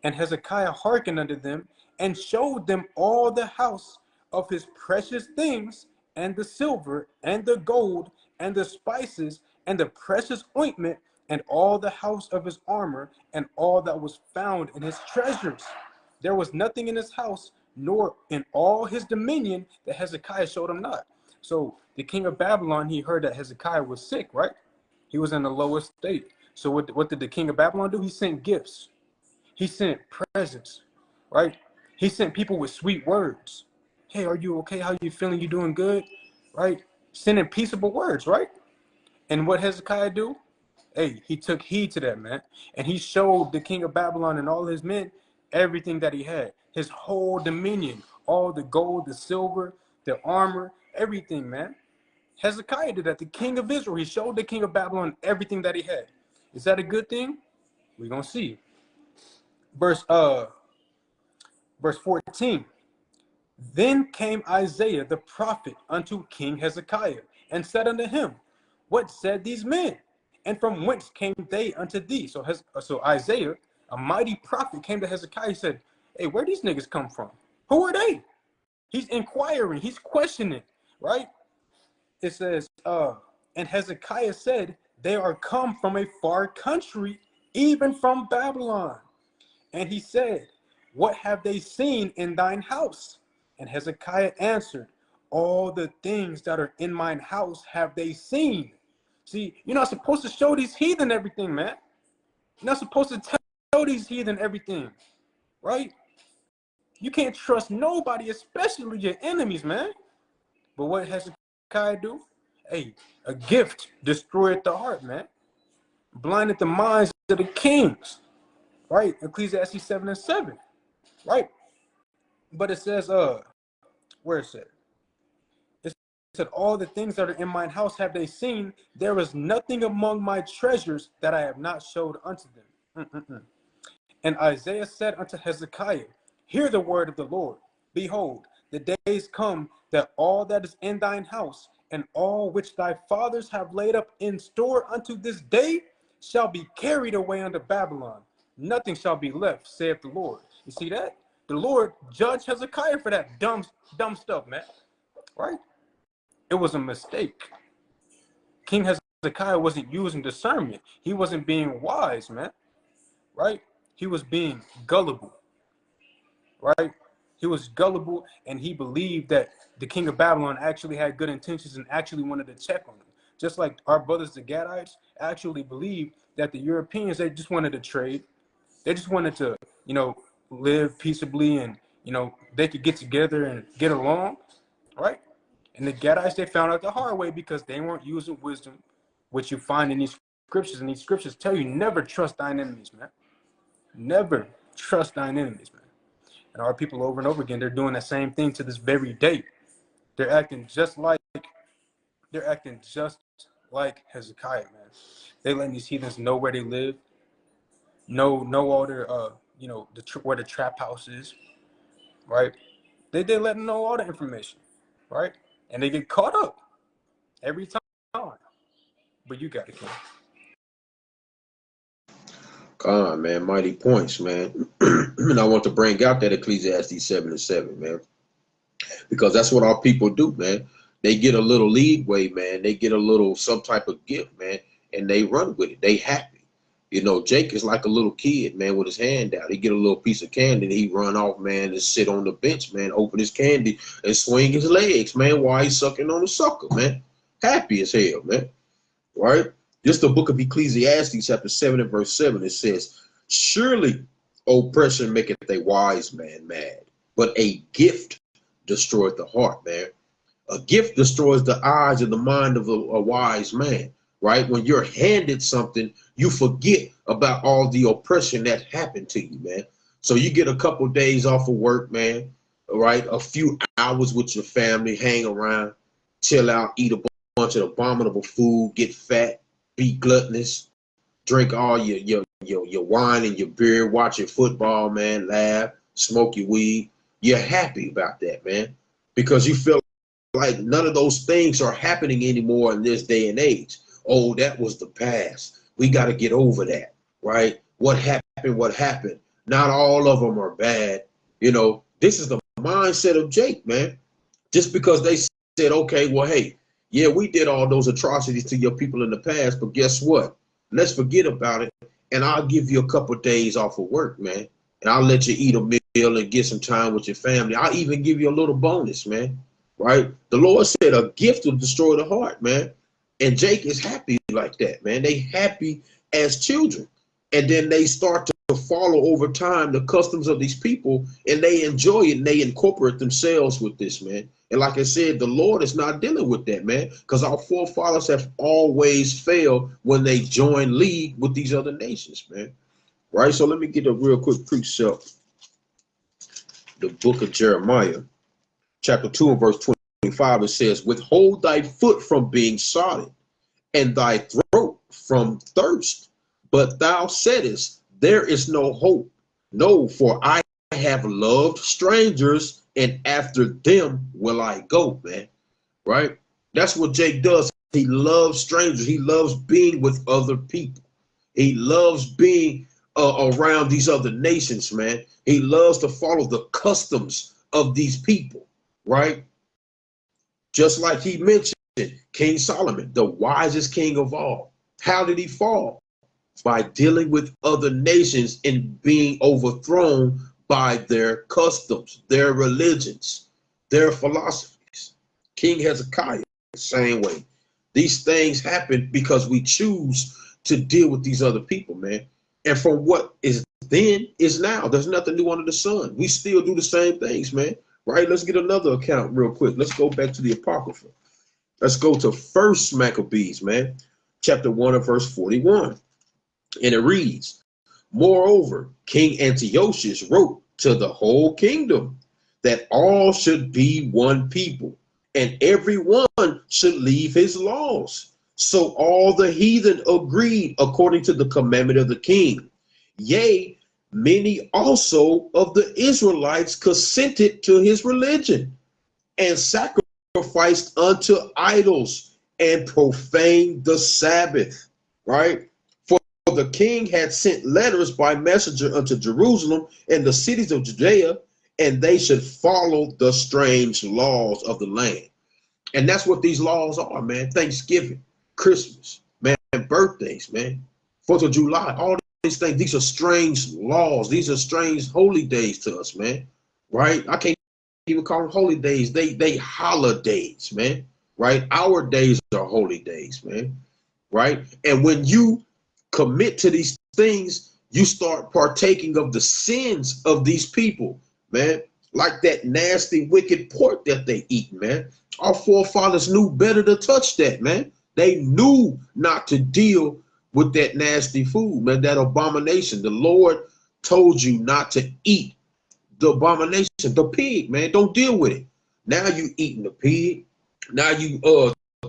And Hezekiah hearkened unto them, and showed them all the house of his precious things, and the silver, and the gold, and the spices, and the precious ointment, and all the house of his armor, and all that was found in his treasures. There was nothing in his house, nor in all his dominion, that Hezekiah showed him not. So the king of Babylon, he heard that Hezekiah was sick, right? He was in the lowest state. So what did the king of Babylon do? He sent gifts. He sent presents, right? He sent people with sweet words. Hey, are you okay? How you feeling? You doing good? Right? Sending peaceable words, right? And what Hezekiah do? Hey, he took heed to that, man. And he showed the king of Babylon and all his men everything that he had. His whole dominion, all the gold, the silver, the armor, everything, man. Hezekiah did that. The king of Israel, he showed the king of Babylon everything that he had. Is that a good thing? We're going to see. Verse 14. Then came Isaiah the prophet unto King Hezekiah, and said unto him, what said these men? And from whence came they unto thee? So Isaiah, a mighty prophet, came to Hezekiah and said, hey, where these niggas come from? Who are they? He's inquiring, he's questioning, right? It says, and Hezekiah said, they are come from a far country, even from Babylon. And he said, what have they seen in thine house? And Hezekiah answered, all the things that are in mine house have they seen. See, you're not supposed to show these heathen everything, man. You're not supposed to tell these heathen everything, right? You can't trust nobody, especially your enemies, man. But what Hezekiah do? Hey, a gift destroyed the heart, man. Blinded the minds of the kings, right? Ecclesiastes 7 and 7, right? But it says, where is it? It said, all the things that are in mine house have they seen. There is nothing among my treasures that I have not showed unto them. And Isaiah said unto Hezekiah, hear the word of the Lord. Behold, the days come that all that is in thine house, and all which thy fathers have laid up in store unto this day, shall be carried away unto Babylon. Nothing shall be left, saith the Lord. You see that? The Lord judged Hezekiah for that dumb stuff, man. Right? It was a mistake. King Hezekiah wasn't using discernment. He wasn't being wise, man. Right? He was being gullible. Right? He was gullible, and he believed that the king of Babylon actually had good intentions and actually wanted to check on him. Just like our brothers, the Gadites, actually believed that the Europeans, they just wanted to trade. They just wanted to, live peaceably, and, they could get together and get along, right? And the Gadites, they found out the hard way because they weren't using wisdom, which you find in these scriptures. And these scriptures tell you never trust thine enemies, man. Never trust thine enemies, man. And our people over and over again, they're doing the same thing to this very day, They're acting just like Hezekiah, man. They letting these heathens know where they live, know all their where the trap house is, right? They let them know all the information, right? And they get caught up every time. But you got it, King. Come on, man, mighty points, man. And I want to bring out that Ecclesiastes 7:7, man, because that's what our people do, man. They get a little leeway, man. They get a little some type of gift, man, and they run with it. They happy. You know, Jake is like a little kid, man, with his hand out. He get a little piece of candy and he run off, man, and sit on the bench, man, open his candy and swing his legs, man, while he's sucking on the sucker, man. Happy as hell, man. Right? Just the book of Ecclesiastes, chapter 7 and verse 7, it says, surely oppression maketh a wise man mad, but a gift destroyeth the heart, man. A gift destroys the eyes and the mind of a wise man, right? When you're handed something, you forget about all the oppression that happened to you, man. So you get a couple of days off of work, man, right? A few hours with your family, hang around, chill out, eat a bunch of abominable food, get fat, be gluttonous, drink all your wine and your beer, watch your football, man, laugh, smoke your weed. You're happy about that, man, because you feel like none of those things are happening anymore in this day and age. Oh, that was the past. We got to get over that, right? What happened? What happened? Not all of them are bad. You know, this is the mindset of Jake, man. Just because they said, okay, well, hey, yeah, we did all those atrocities to your people in the past, but guess what? Let's forget about it, and I'll give you a couple of days off of work, man, and I'll let you eat a meal and get some time with your family. I'll even give you a little bonus, man, right? The Lord said a gift will destroy the heart, man, and Jake is happy like that, man. They happy as children, and then they start to follow over time the customs of these people, and they enjoy it, and they incorporate themselves with this, man. And like I said, the Lord is not dealing with that, man, because our forefathers have always failed when they join league with these other nations, man. Right? So let me get a real quick precept. The book of Jeremiah, chapter 2 and verse 25, it says, withhold thy foot from being sodden and thy throat from thirst. But thou saidest, there is no hope. No, for I have loved strangers, and after them will I go, man. Right? That's what Jake does. He loves strangers. He loves being with other people. He loves being around these other nations, man. He loves to follow the customs of these people, right? Just like he mentioned, King Solomon, the wisest king of all. How did he fall? By dealing with other nations and being overthrown by their customs, their religions, their philosophies. King Hezekiah, the same way. These things happen because we choose to deal with these other people, man. And from what is then is now. There's nothing new under the sun. We still do the same things, man. Right? Let's get another account real quick. Let's go back to the Apocrypha. Let's go to First Maccabees, man. Chapter 1 and verse 41. And it reads, moreover, King Antiochus wrote to the whole kingdom that all should be one people, and every one should leave his laws. So all the heathen agreed according to the commandment of the king. Yea, many also of the Israelites consented to his religion, and sacrificed unto idols, and profaned the Sabbath, right? The king had sent letters by messenger unto Jerusalem and the cities of Judea, and they should follow the strange laws of the land. And that's what these laws are, man. Thanksgiving, Christmas, man, birthdays, man, 4th of July, all these things. These are strange laws. These are strange holy days to us, man. Right? I can't even call them holy days. They holidays, man. Right? Our days are holy days, man. Right? And when you commit to these things, you start partaking of the sins of these people, man. Like that nasty, wicked pork that they eat, man. Our forefathers knew better to touch that, man. They knew not to deal with that nasty food, man, that abomination. The Lord told you not to eat the abomination, the pig, man. Don't deal with it. Now you eating the pig. Now you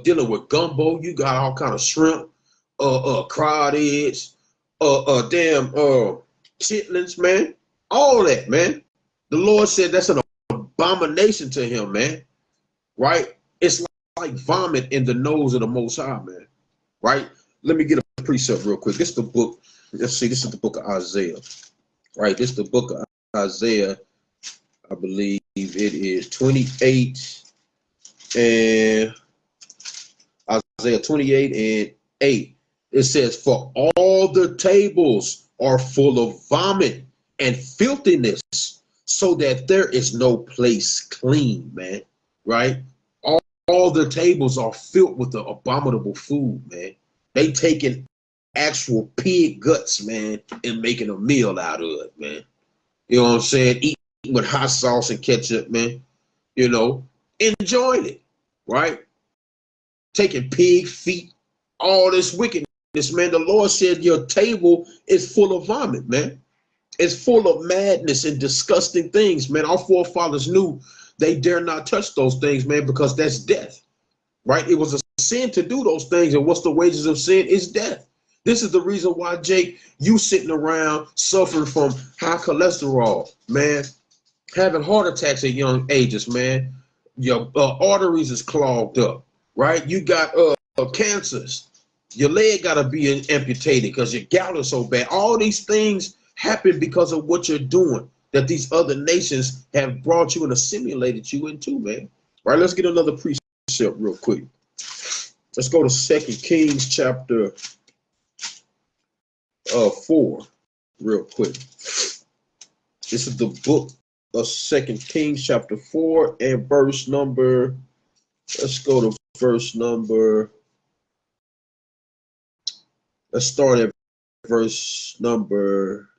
dealing with gumbo. You got all kind of shrimp, crawdads, damn chitlins, man. All that, man. The Lord said that's an abomination to him, man. Right? It's like vomit in the nose of the Most High, man. Right? Let me get a precept real quick. This is the book. Let's see. This is the book of Isaiah. Right? This is the book of Isaiah. I believe it is 28 and Isaiah 28 and 8. It says, for all the tables are full of vomit and filthiness, so that there is no place clean, man. Right? All the tables are filled with the abominable food, man. They taking actual pig guts, man, and making a meal out of it, man. You know what I'm saying? Eating with hot sauce and ketchup, man. You know, enjoying it, right? Taking pig feet, all this wickedness, man. The Lord said your table is full of vomit, man. It's full of madness and disgusting things, man. Our forefathers knew they dare not touch those things, man, because that's death, right? It was a sin to do those things, and what's the wages of sin? Is death. This is the reason why, Jake, you sitting around suffering from high cholesterol, man, having heart attacks at young ages, man. Your arteries is clogged up, right? You got cancers. Your leg got to be amputated because your gout is so bad. All these things happen because of what you're doing that these other nations have brought you and assimilated you into, man. Right, let's get another precept real quick. Let's go to 2 Kings chapter 4 real quick. This is the book of 2 Kings chapter 4 and verse number, let's go to verse number, let's start at verse number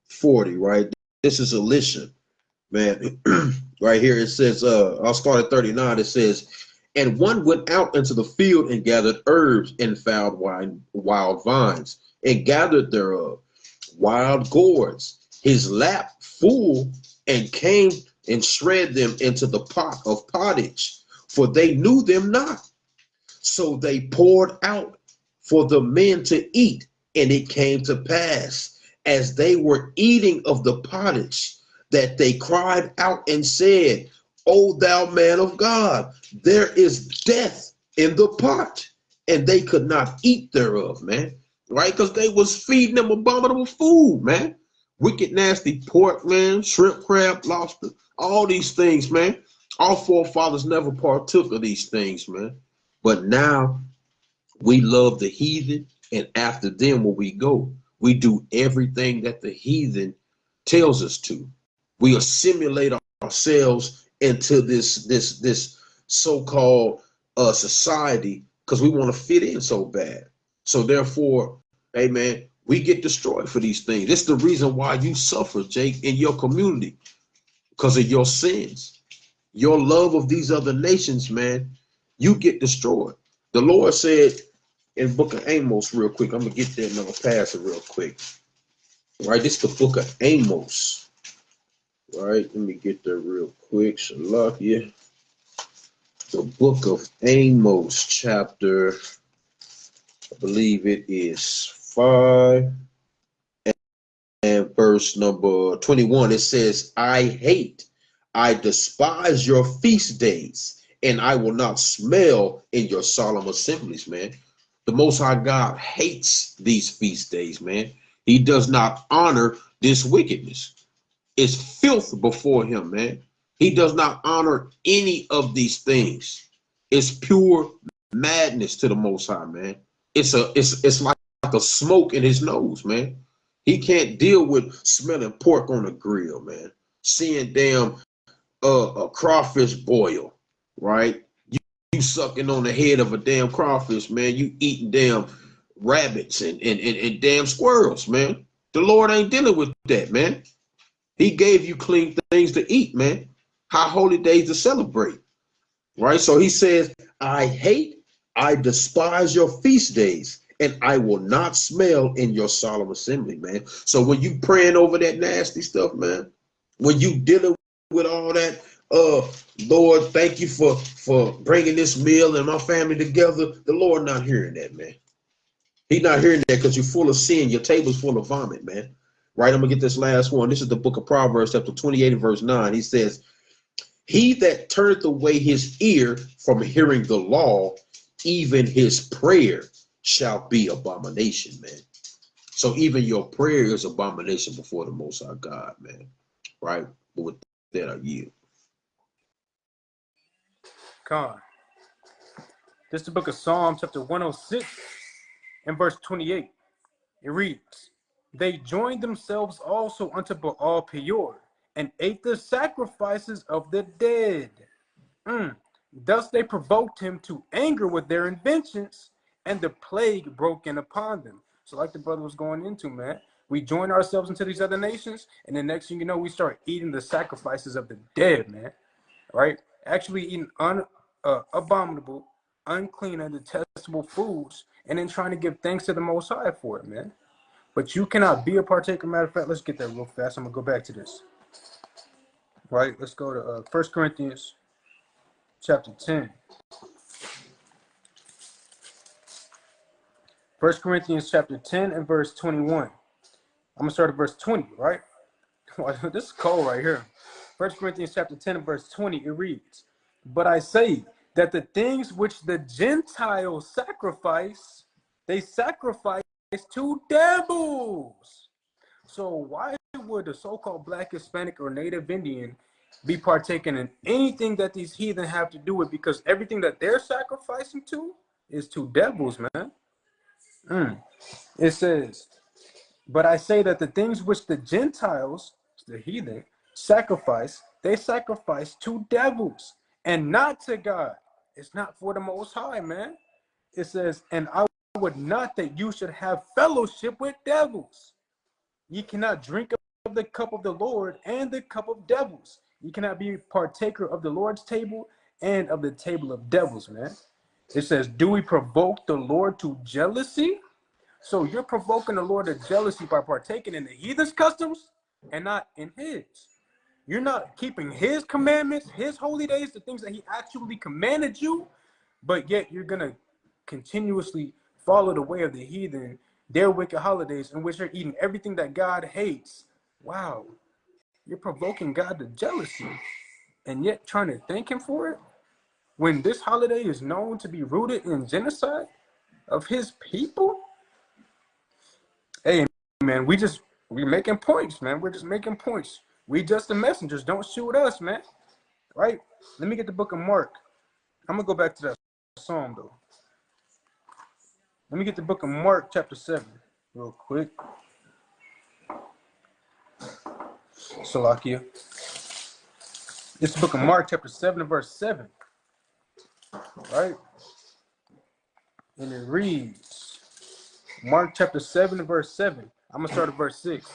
40, right? This is Elisha, man. Right here it says, I'll start at 39. It says, and one went out into the field and gathered herbs and found wild vines and gathered thereof wild gourds, his lap full, and came and shred them into the pot of pottage, for they knew them not. So they poured out for the men to eat, and it came to pass, as they were eating of the pottage, that they cried out and said, O thou man of God, there is death in the pot. And they could not eat thereof, man. Right? Because they was feeding them abominable food, man. Wicked, nasty pork, man, shrimp, crab, lobster, all these things, man. Our forefathers never partook of these things, man. But now we love the heathen, and after them when we go, we do everything that the heathen tells us to. We assimilate ourselves into this so-called society because we want to fit in so bad. So therefore, hey man, we get destroyed for these things. This is the reason why you suffer, Jake, in your community, because of your sins. Your love of these other nations, man, you get destroyed. The Lord said in book of Amos, real quick, I'm gonna get there and I'm gonna pass it real quick. Right, this is the book of Amos. Right, let me get there real quick. Shalakia. The book of Amos, chapter, I believe it is 5 and verse number 21. It says, I despise your feast days, and I will not smell in your solemn assemblies, man. The Most High God hates these feast days, man. He does not honor this wickedness. It's filth before him, man. He does not honor any of these things. It's pure madness to the Most High, man. It's like a smoke in his nose, man. He can't deal with smelling pork on the grill, man. Seeing damn a crawfish boil, right? You sucking on the head of a damn crawfish, man. You eating damn rabbits and damn squirrels, man. The Lord ain't dealing with that, man. He gave you clean things to eat, man. High holy days to celebrate, right? So he says, I despise your feast days, and I will not smell in your solemn assembly, man. So when you praying over that nasty stuff, man, when you dealing with all that Lord, thank you for bringing this meal and my family together. The Lord not hearing that, man. He's not hearing that because you're full of sin. Your table's full of vomit, man. Right? I'm gonna get this last one. This is the book of Proverbs, chapter 28 and verse 9. He says, he that turneth away his ear from hearing the law, even his prayer shall be abomination, man. So even your prayer is abomination before the Most High God, man. Right? But with that, I yield. Con. This is the book of Psalm, chapter 106 and verse 28. It reads, they joined themselves also unto Baal Peor, and ate the sacrifices of the dead. Thus they provoked him to anger with their inventions, and the plague broke in upon them. So like the brother was going into, man, we join ourselves into these other nations, and the next thing you know, we start eating the sacrifices of the dead, man. Right? Actually eating abominable, unclean, and detestable foods, and then trying to give thanks to the Most High for it, man. But you cannot be a partaker. Matter of fact, let's get that real fast. I'm going to go back to this. Right? Let's go to 1 Corinthians chapter 10. 1 Corinthians chapter 10 and verse 21. I'm going to start at verse 20, right? This is cold right here. 1 Corinthians chapter 10 and verse 20, it reads, but I say that the things which the Gentiles sacrifice, they sacrifice to devils. So why would the so-called Black, Hispanic, or Native Indian be partaking in anything that these heathen have to do with? Because everything that they're sacrificing to is to devils, man. It says, but I say that the things which the Gentiles, the heathen, sacrifice, they sacrifice to devils and not to God. It's not for the Most High, man. It says, and I would not that you should have fellowship with devils. Ye cannot drink of the cup of the Lord and the cup of devils. You cannot be partaker of the Lord's table and of the table of devils, man. It says, do we provoke the Lord to jealousy? So you're provoking the Lord to jealousy by partaking in the heathen's customs and not in his. You're not keeping his commandments, his holy days, the things that he actually commanded you, but yet you're going to continuously follow the way of the heathen, their wicked holidays, in which they're eating everything that God hates. Wow. You're provoking God to jealousy and yet trying to thank him for it when this holiday is known to be rooted in genocide of his people. Hey, man, we making points, man. We're just making points. We just the messengers. Don't shoot us, man. Right? Let me get the book of Mark. I'm going to go back to that psalm, though. Let me get the book of Mark, chapter 7, real quick. Salakia. This is the book of Mark, chapter 7, and verse 7. Right? And it reads, Mark, chapter 7, and verse 7. I'm going to start at verse 6.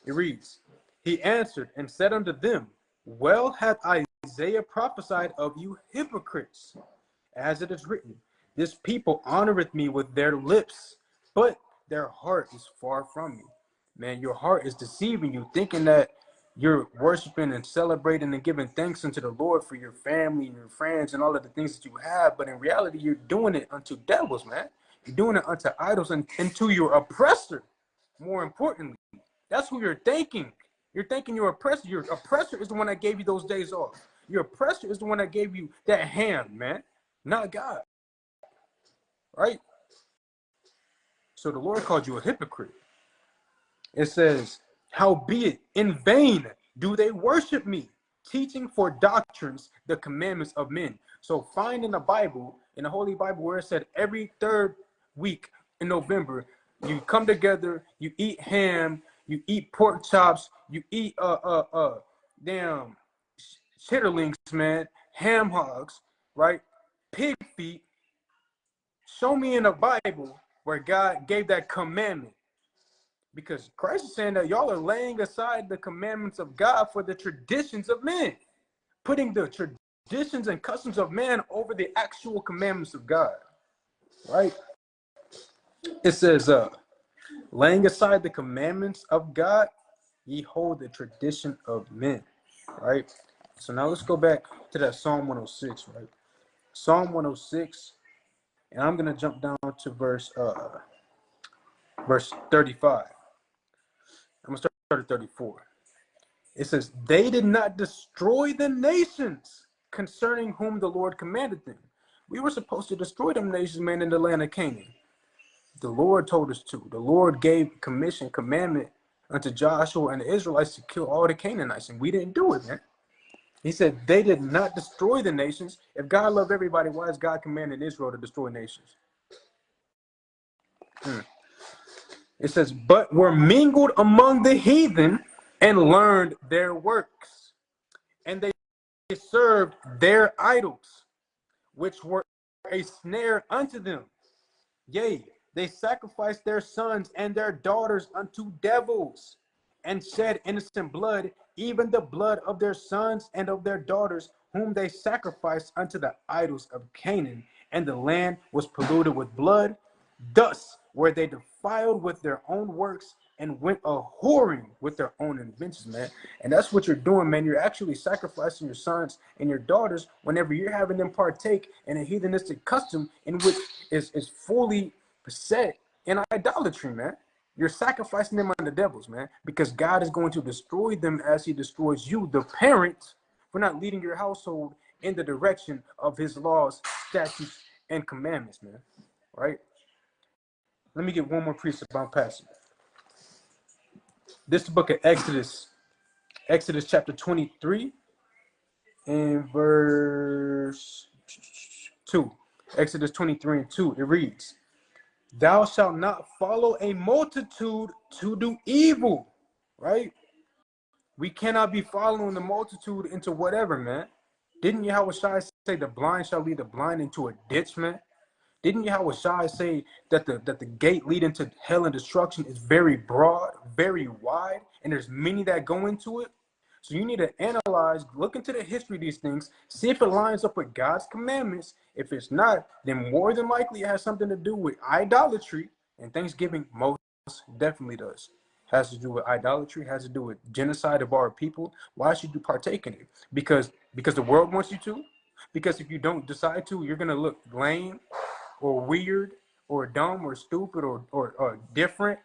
It reads, he answered and said unto them, well hath Isaiah prophesied of you hypocrites, as it is written, this people honoreth me with their lips, but their heart is far from me. Man, your heart is deceiving you, thinking that you're worshiping and celebrating and giving thanks unto the Lord for your family and your friends and all of the things that you have. But in reality, you're doing it unto devils, man. You're doing it unto idols and to your oppressor. More importantly, that's who you're thanking. You're thanking your oppressor. Your oppressor is the one that gave you those days off. Your oppressor is the one that gave you that hand, man, not God. Right? So the Lord called you a hypocrite. It says, howbeit in vain do they worship me, teaching for doctrines the commandments of men. So find in the Bible, in the Holy Bible, where it said every third week in November, you come together, you eat ham, you eat pork chops, you eat damn chitterlings, man, ham hogs, right? Pig feet. Show me in the Bible where God gave that commandment. Because Christ is saying that y'all are laying aside the commandments of God for the traditions of men, putting the traditions and customs of man over the actual commandments of God, right? It says, laying aside the commandments of God, ye hold the tradition of men, right? So now let's go back to that Psalm 106, right? Psalm 106, and I'm gonna jump down to verse 35. I'm gonna start at 34. It says, "They did not destroy the nations concerning whom the Lord commanded them." We were supposed to destroy them nations, man, in the land of Canaan. The Lord told us to. The Lord gave commandment unto Joshua and the Israelites to kill all the Canaanites, and we didn't do it, man. He said they did not destroy the nations. If God loved everybody, why is God commanding Israel to destroy nations? It says, "But were mingled among the heathen and learned their works. And they served their idols, which were a snare unto them. Yea, they sacrificed their sons and their daughters unto devils, and shed innocent blood, even the blood of their sons and of their daughters, whom they sacrificed unto the idols of Canaan. And the land was polluted with blood. Thus were they defiled with their own works, and went a whoring with their own inventions," man. And that's what you're doing, man. You're actually sacrificing your sons and your daughters whenever you're having them partake in a heathenistic custom in which is fully set in idolatry, man. You're sacrificing them unto devils, man, because God is going to destroy them as he destroys you, the parent, for not leading your household in the direction of his laws, statutes, and commandments, man. Right? Let me get one more precept on passage. This is the book of Exodus, Exodus chapter 23 and verse 2. Exodus 23 and 2, it reads, "Thou shalt not follow a multitude to do evil," right? We cannot be following the multitude into whatever, man. Didn't Yahweh Shai say the blind shall lead the blind into a ditch, man? Didn't Yahweh Shai say that the gate leading to hell and destruction is very broad, very wide, and there's many that go into it? So you need to analyze, look into the history of these things, see if it lines up with God's commandments. If it's not, then more than likely it has something to do with idolatry, and Thanksgiving most definitely does. Has to do with idolatry, has to do with genocide of our people. Why should you partake in it? Because the world wants you to? Because if you don't decide to, you're going to look lame or weird or dumb or stupid or different,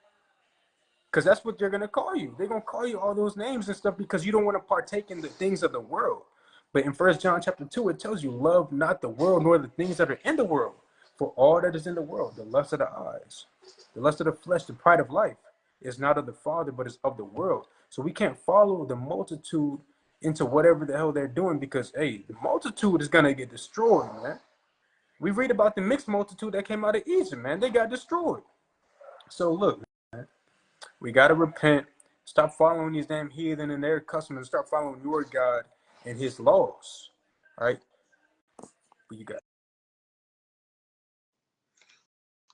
because that's what they're going to call you. They're going to call you all those names and stuff because you don't want to partake in the things of the world. But in 1 John chapter 2, it tells you, "Love not the world nor the things that are in the world. For all that is in the world, the lust of the eyes, the lust of the flesh, the pride of life, is not of the Father, but is of the world." So we can't follow the multitude into whatever the hell they're doing, because, hey, the multitude is going to get destroyed, man. We read about the mixed multitude that came out of Egypt, man. They got destroyed. So look, man, we got to repent. Stop following these damn heathen and their customs, and start following your God and his laws. All right? What you got?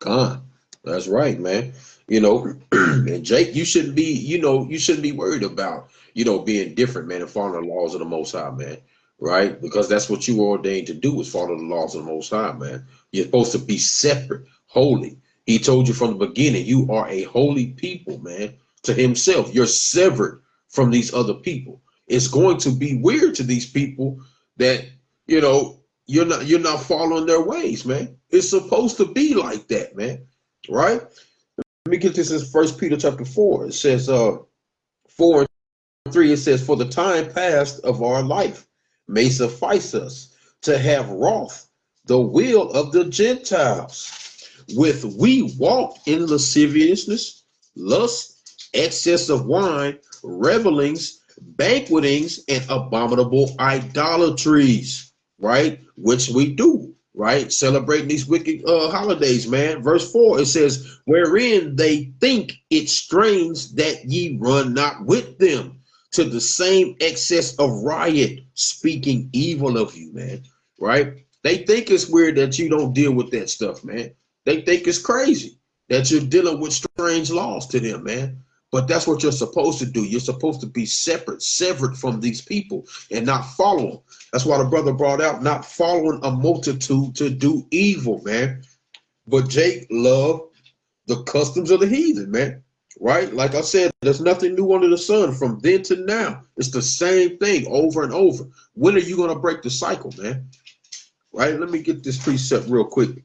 God, that's right, man. And Jake, you shouldn't be worried about, being different, man, and following the laws of the Most High, man. Right? Because that's what you were ordained to do, is follow the laws of the Most High, man. You're supposed to be separate, holy. He told you from the beginning, you are a holy people, man, to himself. You're severed from these other people. It's going to be weird to these people that, you're not following their ways, man. It's supposed to be like that, man. Right? Let me get this in 1 Peter chapter 4. It says 4 and 3, it says, "For the time past of our life may suffice us to have wrought the will of the Gentiles, with we walk in lasciviousness, lust, excess of wine, revelings, banquetings, and abominable idolatries," right? Which we do, right? Celebrating these wicked holidays, man. Verse 4, it says, "Wherein they think it strange that ye run not with them to the same excess of riot, speaking evil of you," man. Right? They think it's weird that you don't deal with that stuff, man. They think it's crazy that you're dealing with strange laws to them, man. But that's what you're supposed to do. You're supposed to be separate, severed from these people, and not follow them. That's why the brother brought out not following a multitude to do evil, man. But Jake loved the customs of the heathen, man. right? Like I said, there's nothing new under the sun from then to now. It's the same thing over and over. When are you going to break the cycle, man? Right? Let me get this precept real quick.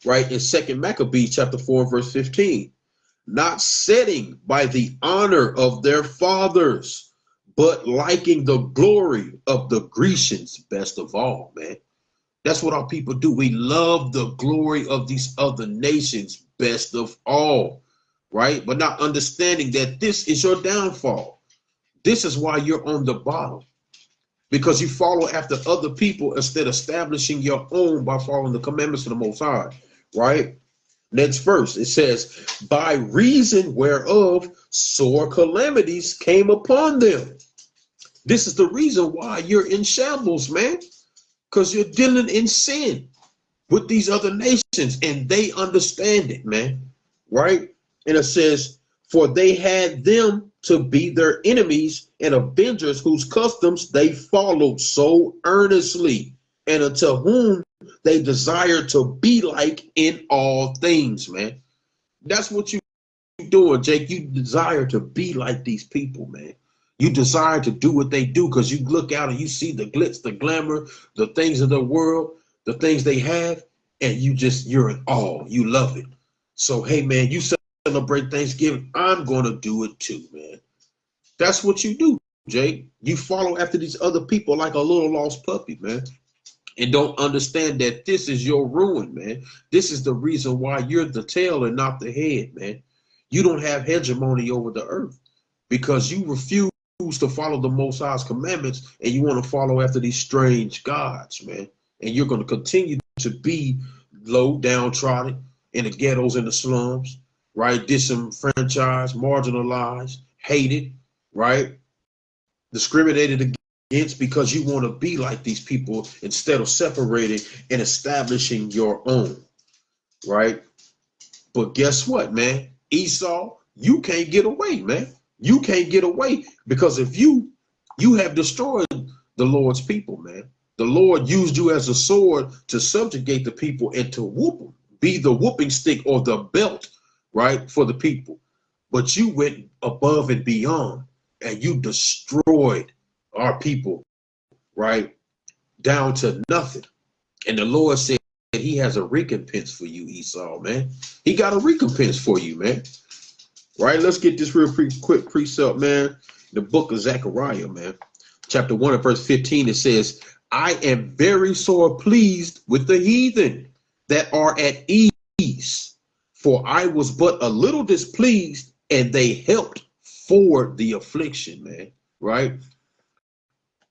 Right? In 2nd Maccabees chapter 4, verse 15. Not setting by the honor of their fathers, but liking the glory of the Grecians best of all, man. That's what our people do. We love the glory of these other nations best of all, right? But not understanding that this is your downfall. This is why you're on the bottom, because you follow after other people instead of establishing your own by following the commandments of the Most High, right? Next verse, it says, by reason whereof sore calamities came upon them. This is the reason why you're in shambles, man, because you're dealing in sin with these other nations, and they understand it, man, right? And it says, for they had them to be their enemies and avengers, whose customs they followed so earnestly, and unto whom they desire to be like in all things, man. That's what you doing, Jake. You desire to be like these people, man. You desire to do what they do because you look out and you see the glitz, the glamour, the things of the world, the things they have, and you're in awe. You love it. So, hey, man, you celebrate Thanksgiving. I'm going to do it too, man. That's what you do, Jake. You follow after these other people like a little lost puppy, man, and don't understand that this is your ruin, man. This is the reason why you're the tail and not the head, man. You don't have hegemony over the earth because you refuse to follow the Most High's commandments, and you want to follow after these strange gods, man. And you're going to continue to be low, downtrodden in the ghettos and the slums, right? Disenfranchised, marginalized, hated, right? Discriminated against because you want to be like these people instead of separating and establishing your own, right? But guess what, man? Esau, you can't get away, man. You can't get away because if you have destroyed the Lord's people, man. The Lord used you as a sword to subjugate the people and to whoop them, be the whooping stick or the belt, right, for the people. But you went above and beyond and you destroyed our people, right, down to nothing. And the Lord said he has a recompense for you, Esau, man. He got a recompense for you, man. Right, let's get this real quick precept, man. The book of Zechariah, man. Chapter 1 and verse 15, it says, I am very sore pleased with the heathen that are at ease, for I was but a little displeased, and they helped forward the affliction, man. Right?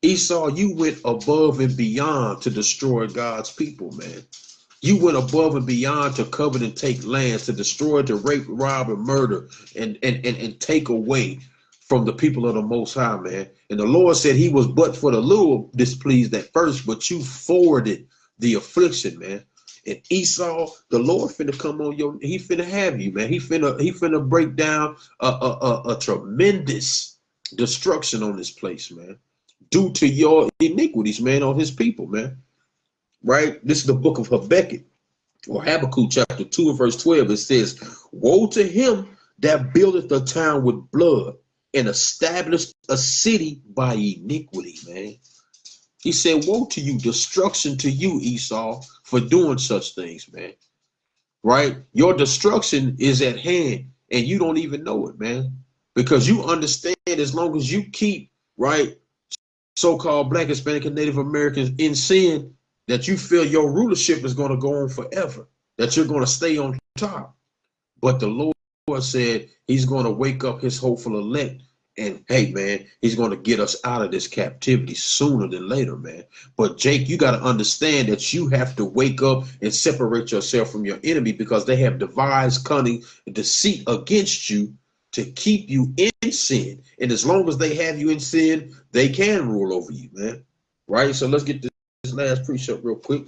Esau, you went above and beyond to destroy God's people, man. You went above and beyond to covet and take lands, to destroy, to rape, rob, and murder, and take away from the people of the Most High, man. And the Lord said he was but for the little displeased at first, but you forwarded the affliction, man. And Esau, the Lord finna come on your, he finna have you, man. He finna break down a tremendous destruction on this place, man, due to your iniquities, man, on his people, man. Right? This is the book of Habakkuk or Habakkuk chapter 2 and verse 12. It says, woe to him that buildeth a town with blood and established a city by iniquity, man. He said, woe to you, destruction to you, Esau, for doing such things, man. Right? Your destruction is at hand and you don't even know it, man, because you understand as long as you keep, right, so-called Black, Hispanic, and Native Americans in sin, that you feel your rulership is going to go on forever, that you're going to stay on top. But the Lord said he's going to wake up his hopeful elect, and hey, man, he's going to get us out of this captivity sooner than later, man. But Jake, you got to understand that you have to wake up and separate yourself from your enemy, because they have devised cunning and deceit against you to keep you in sin. And as long as they have you in sin, they can rule over you, man. Right? So let's get this last precept real quick,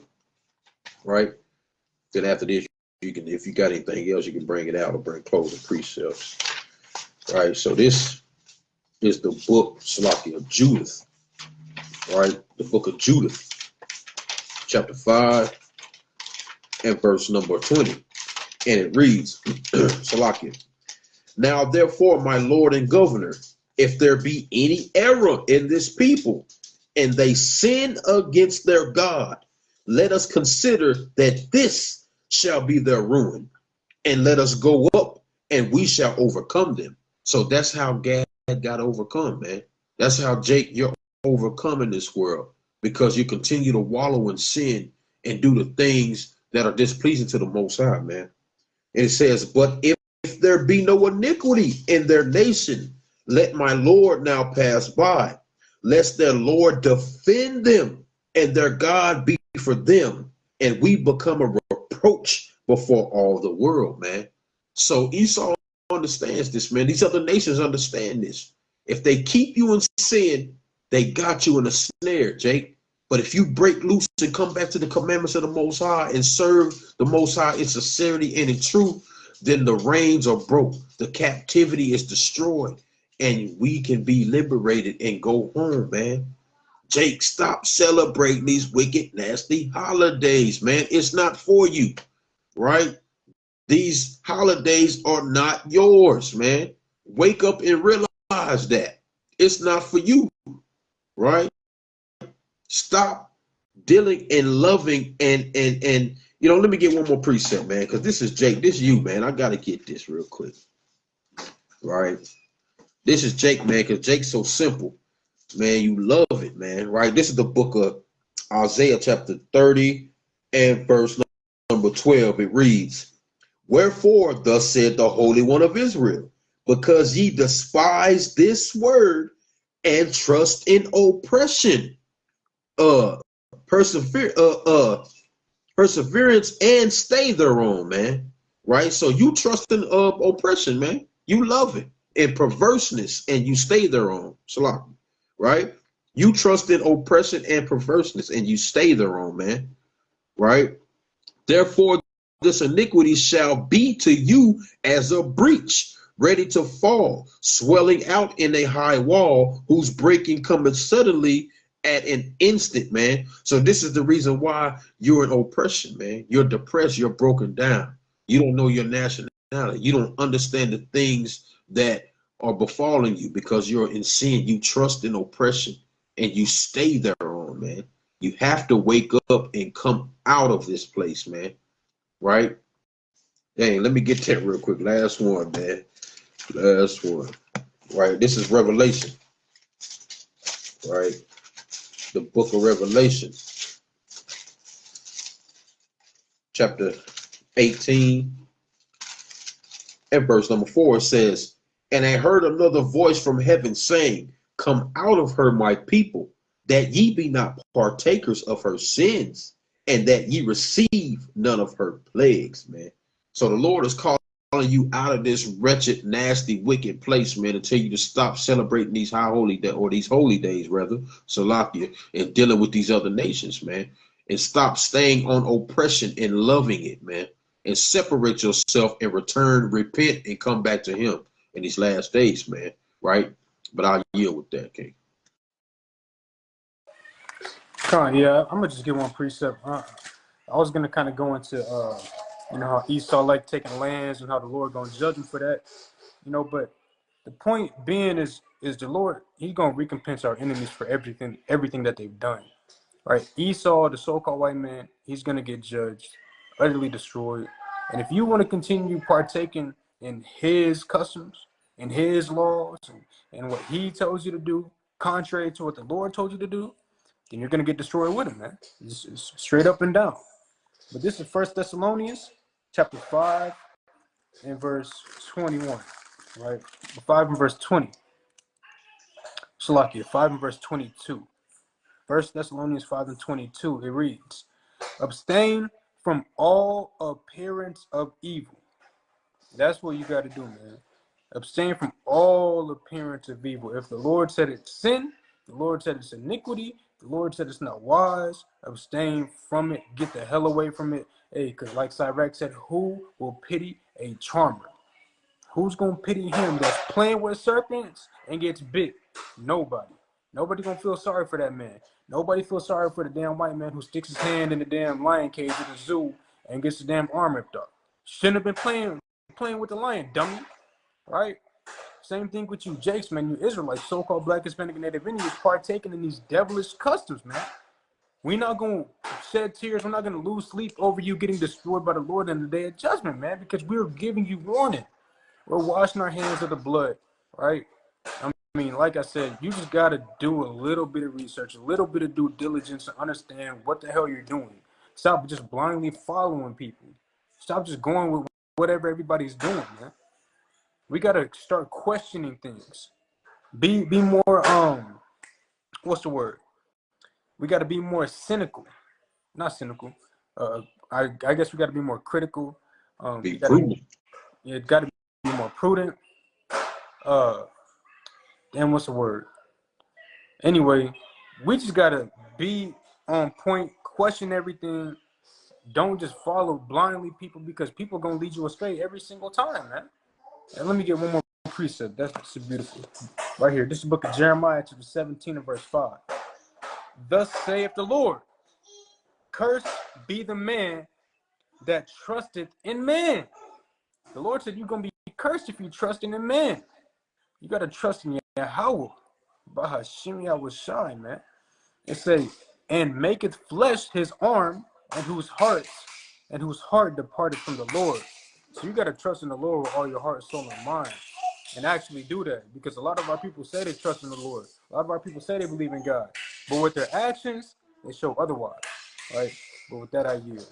right? Then after this, you can, if you got anything else, you can bring it out or bring closing precepts, right? So this is the book, Salakia, of Judith, right? The book of Judith, chapter 5 and verse number 20, and it reads, Salakia, Now, therefore, my Lord and Governor, if there be any error in this people, and they sin against their God, let us consider that this shall be their ruin, and let us go up, and we shall overcome them. So that's how Gad got overcome, man. That's how, Jake, you're overcoming this world, because you continue to wallow in sin and do the things that are displeasing to the Most High, man. And it says, but if there be no iniquity in their nation, let my Lord now pass by, lest their Lord defend them and their God be for them, and we become a reproach before all the world, man. So Esau understands this, man. These other nations understand this. If they keep you in sin, they got you in a snare, Jake. But if you break loose and come back to the commandments of the Most High and serve the Most High in sincerity and in truth, then the reins are broke, the captivity is destroyed, and we can be liberated and go home, man. Jake, stop celebrating these wicked, nasty holidays, man. It's not for you, right? These holidays are not yours, man. Wake up and realize that it's not for you, right? Stop dealing and loving and you know, let me get one more precept, man, because this is Jake. This is you, man. I got to get this real quick, right? This is Jake, man, because Jake's so simple, man. You love it, man, right? This is the book of Isaiah chapter 30 and verse number 12. It reads, wherefore thus said the Holy One of Israel, because ye despise this word and trust in oppression, perseverance and stay thereon, man. Right? So you trust in oppression, man. You love it. And perverseness, and you stay thereon. Salaki. Right? You trust in oppression and perverseness, and you stay thereon, man. Right? Therefore, this iniquity shall be to you as a breach, ready to fall, swelling out in a high wall, whose breaking cometh suddenly at an instant, man. So this is the reason why you're in oppression, man. You're depressed. You're broken down. You don't know your nationality. You don't understand the things that are befalling you because you're in sin. You trust in oppression and you stay there on, man. You have to wake up and come out of this place, man. Right? Dang, let me get that real quick. Last one, man. Last one. Right? This is Revelation. Right? The book of Revelation, chapter 18 and verse number 4 says, and I heard another voice from heaven saying, come out of her, my people, that ye be not partakers of her sins, and that ye receive none of her plagues, man. So the Lord is calling you out of this wretched, nasty, wicked place, man, and tell you to stop celebrating these holy days, rather, Salakia, and dealing with these other nations, man, and stop staying on oppression and loving it, man, and separate yourself and return, repent, and come back to Him in these last days, man. Right? But I'll yield with that, King. Yeah, I'm gonna just give one precept. I was gonna kind of go into you know, how Esau like taking lands and how the Lord gonna judge him for that, you know. But the point being is the Lord, He's gonna recompense our enemies for everything that they've done, right? Esau, the so-called white man, he's gonna get judged, utterly destroyed. And if you want to continue partaking in his customs and his laws and what he tells you to do, contrary to what the Lord told you to do, then you're gonna get destroyed with him, man. It's straight up and down. But this is 1 Thessalonians chapter 5 and verse 21, right? 5 and verse 20. Salakia, 5 and verse 22. 1 Thessalonians 5 and 22, it reads, abstain from all appearance of evil. That's what you got to do, man. Abstain from all appearance of evil. If the Lord said it's sin, the Lord said it's iniquity, the Lord said it's not wise, abstain from it. Get the hell away from it. Hey, because like Sirach said, who will pity a charmer? Who's going to pity him that's playing with serpents and gets bit? Nobody. Nobody going to feel sorry for that man. Nobody feels sorry for the damn white man who sticks his hand in the damn lion cage at the zoo and gets the damn arm ripped off. Shouldn't have been playing with the lion, dummy. right? Same thing with you, Jakes, man. You Israelites, so-called Black, Hispanic, and Native Indians, partaking in these devilish customs, man. We're not going to shed tears. We're not going to lose sleep over you getting destroyed by the Lord in the day of judgment, man, because we're giving you warning. We're washing our hands of the blood, right? I mean, like I said, you just got to do a little bit of research, a little bit of due diligence to understand what the hell you're doing. Stop just blindly following people. Stop just going with whatever everybody's doing, man. We got to start questioning things. Be more, what's the word? We got to be more cynical. Not cynical. I guess we got to be more critical. Be prudent. You got to be more prudent. And what's the word? Anyway, we just got to be on point, question everything. Don't just follow blindly people, because people are going to lead you astray every single time, man. And let me get one more precept. That's beautiful. Right here. This is the book of Jeremiah, chapter 17 and verse 5. Thus saith the Lord, cursed be the man that trusteth in man. The Lord said you're going to be cursed if you trust in man. You got to trust in Yahweh. Bahashim Yahweh Shai, man. It says, and maketh flesh his arm, and whose heart departed from the Lord. So you got to trust in the Lord with all your heart, soul, and mind, and actually do that. Because a lot of our people say they trust in the Lord. A lot of our people say they believe in God. But with their actions, they show otherwise. Right? But with that, I yield.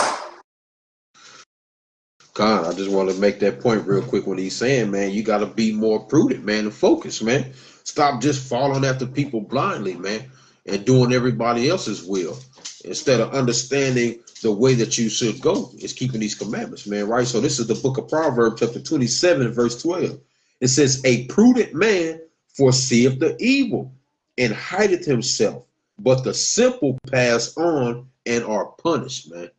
God, I just want to make that point real quick when he's saying, man, you got to be more prudent, man, and focus, man. Stop just following after people blindly, man, and doing everybody else's will instead of understanding the way that you should go is keeping these commandments, man, right? So this is the book of Proverbs, chapter 27, verse 12. It says, a prudent man foreseeth the evil and hideth himself, but the simple pass on and are punished, man.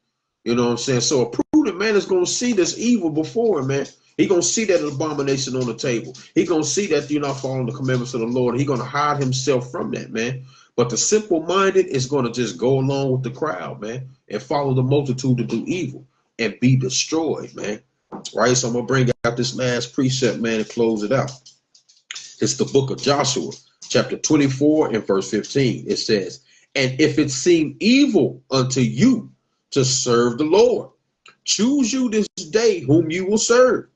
You know what I'm saying? So a prudent man is going to see this evil before him, man. He's going to see that abomination on the table. He's going to see that you're not following the commandments of the Lord. He's going to hide himself from that, man. But the simple-minded is going to just go along with the crowd, man, and follow the multitude to do evil and be destroyed, man. Right? So I'm going to bring out this last precept, man, and close it out. It's the book of Joshua, chapter 24 and verse 15. It says, and if it seem evil unto you to serve the Lord, choose you this day whom you will serve,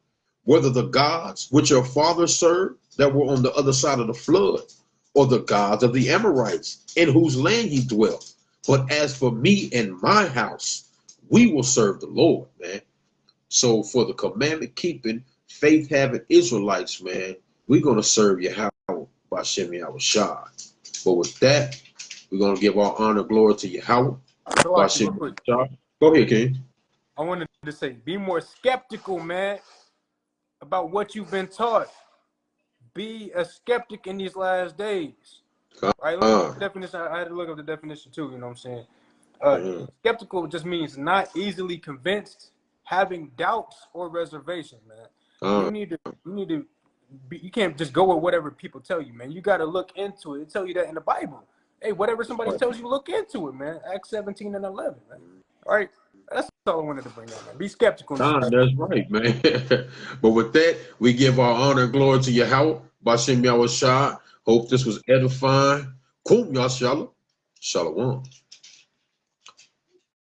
whether the gods which your fathers served that were on the other side of the flood, or the gods of the Amorites in whose land ye dwelt. But as for me and my house, we will serve the Lord, man. So for the commandment keeping, faith having Israelites, man, we're going to serve Yahweh by Shem Yahweh Shai. But with that, we're going to give our honor, glory to Yahweh. So Go ahead, King. I wanted to say, be more skeptical, man, about what you've been taught. Be a skeptic in these last days. Right? Look at the definition. I had to look up the definition too, you know what I'm saying? Skeptical just means not easily convinced, having doubts or reservations, man. You need to be, you can't just go with whatever people tell you, man. You got to look into it. It tell you that in the Bible. Hey, whatever somebody tells you, look into it, man. Acts 17 and 11, man. All right. That's all I wanted to bring up, man. Be skeptical. That's right, man. But with that, we give our honor and glory to Yahweh, Bashem Yahweh Shai. Hope this was edifying. Kum Yashala. Shalom.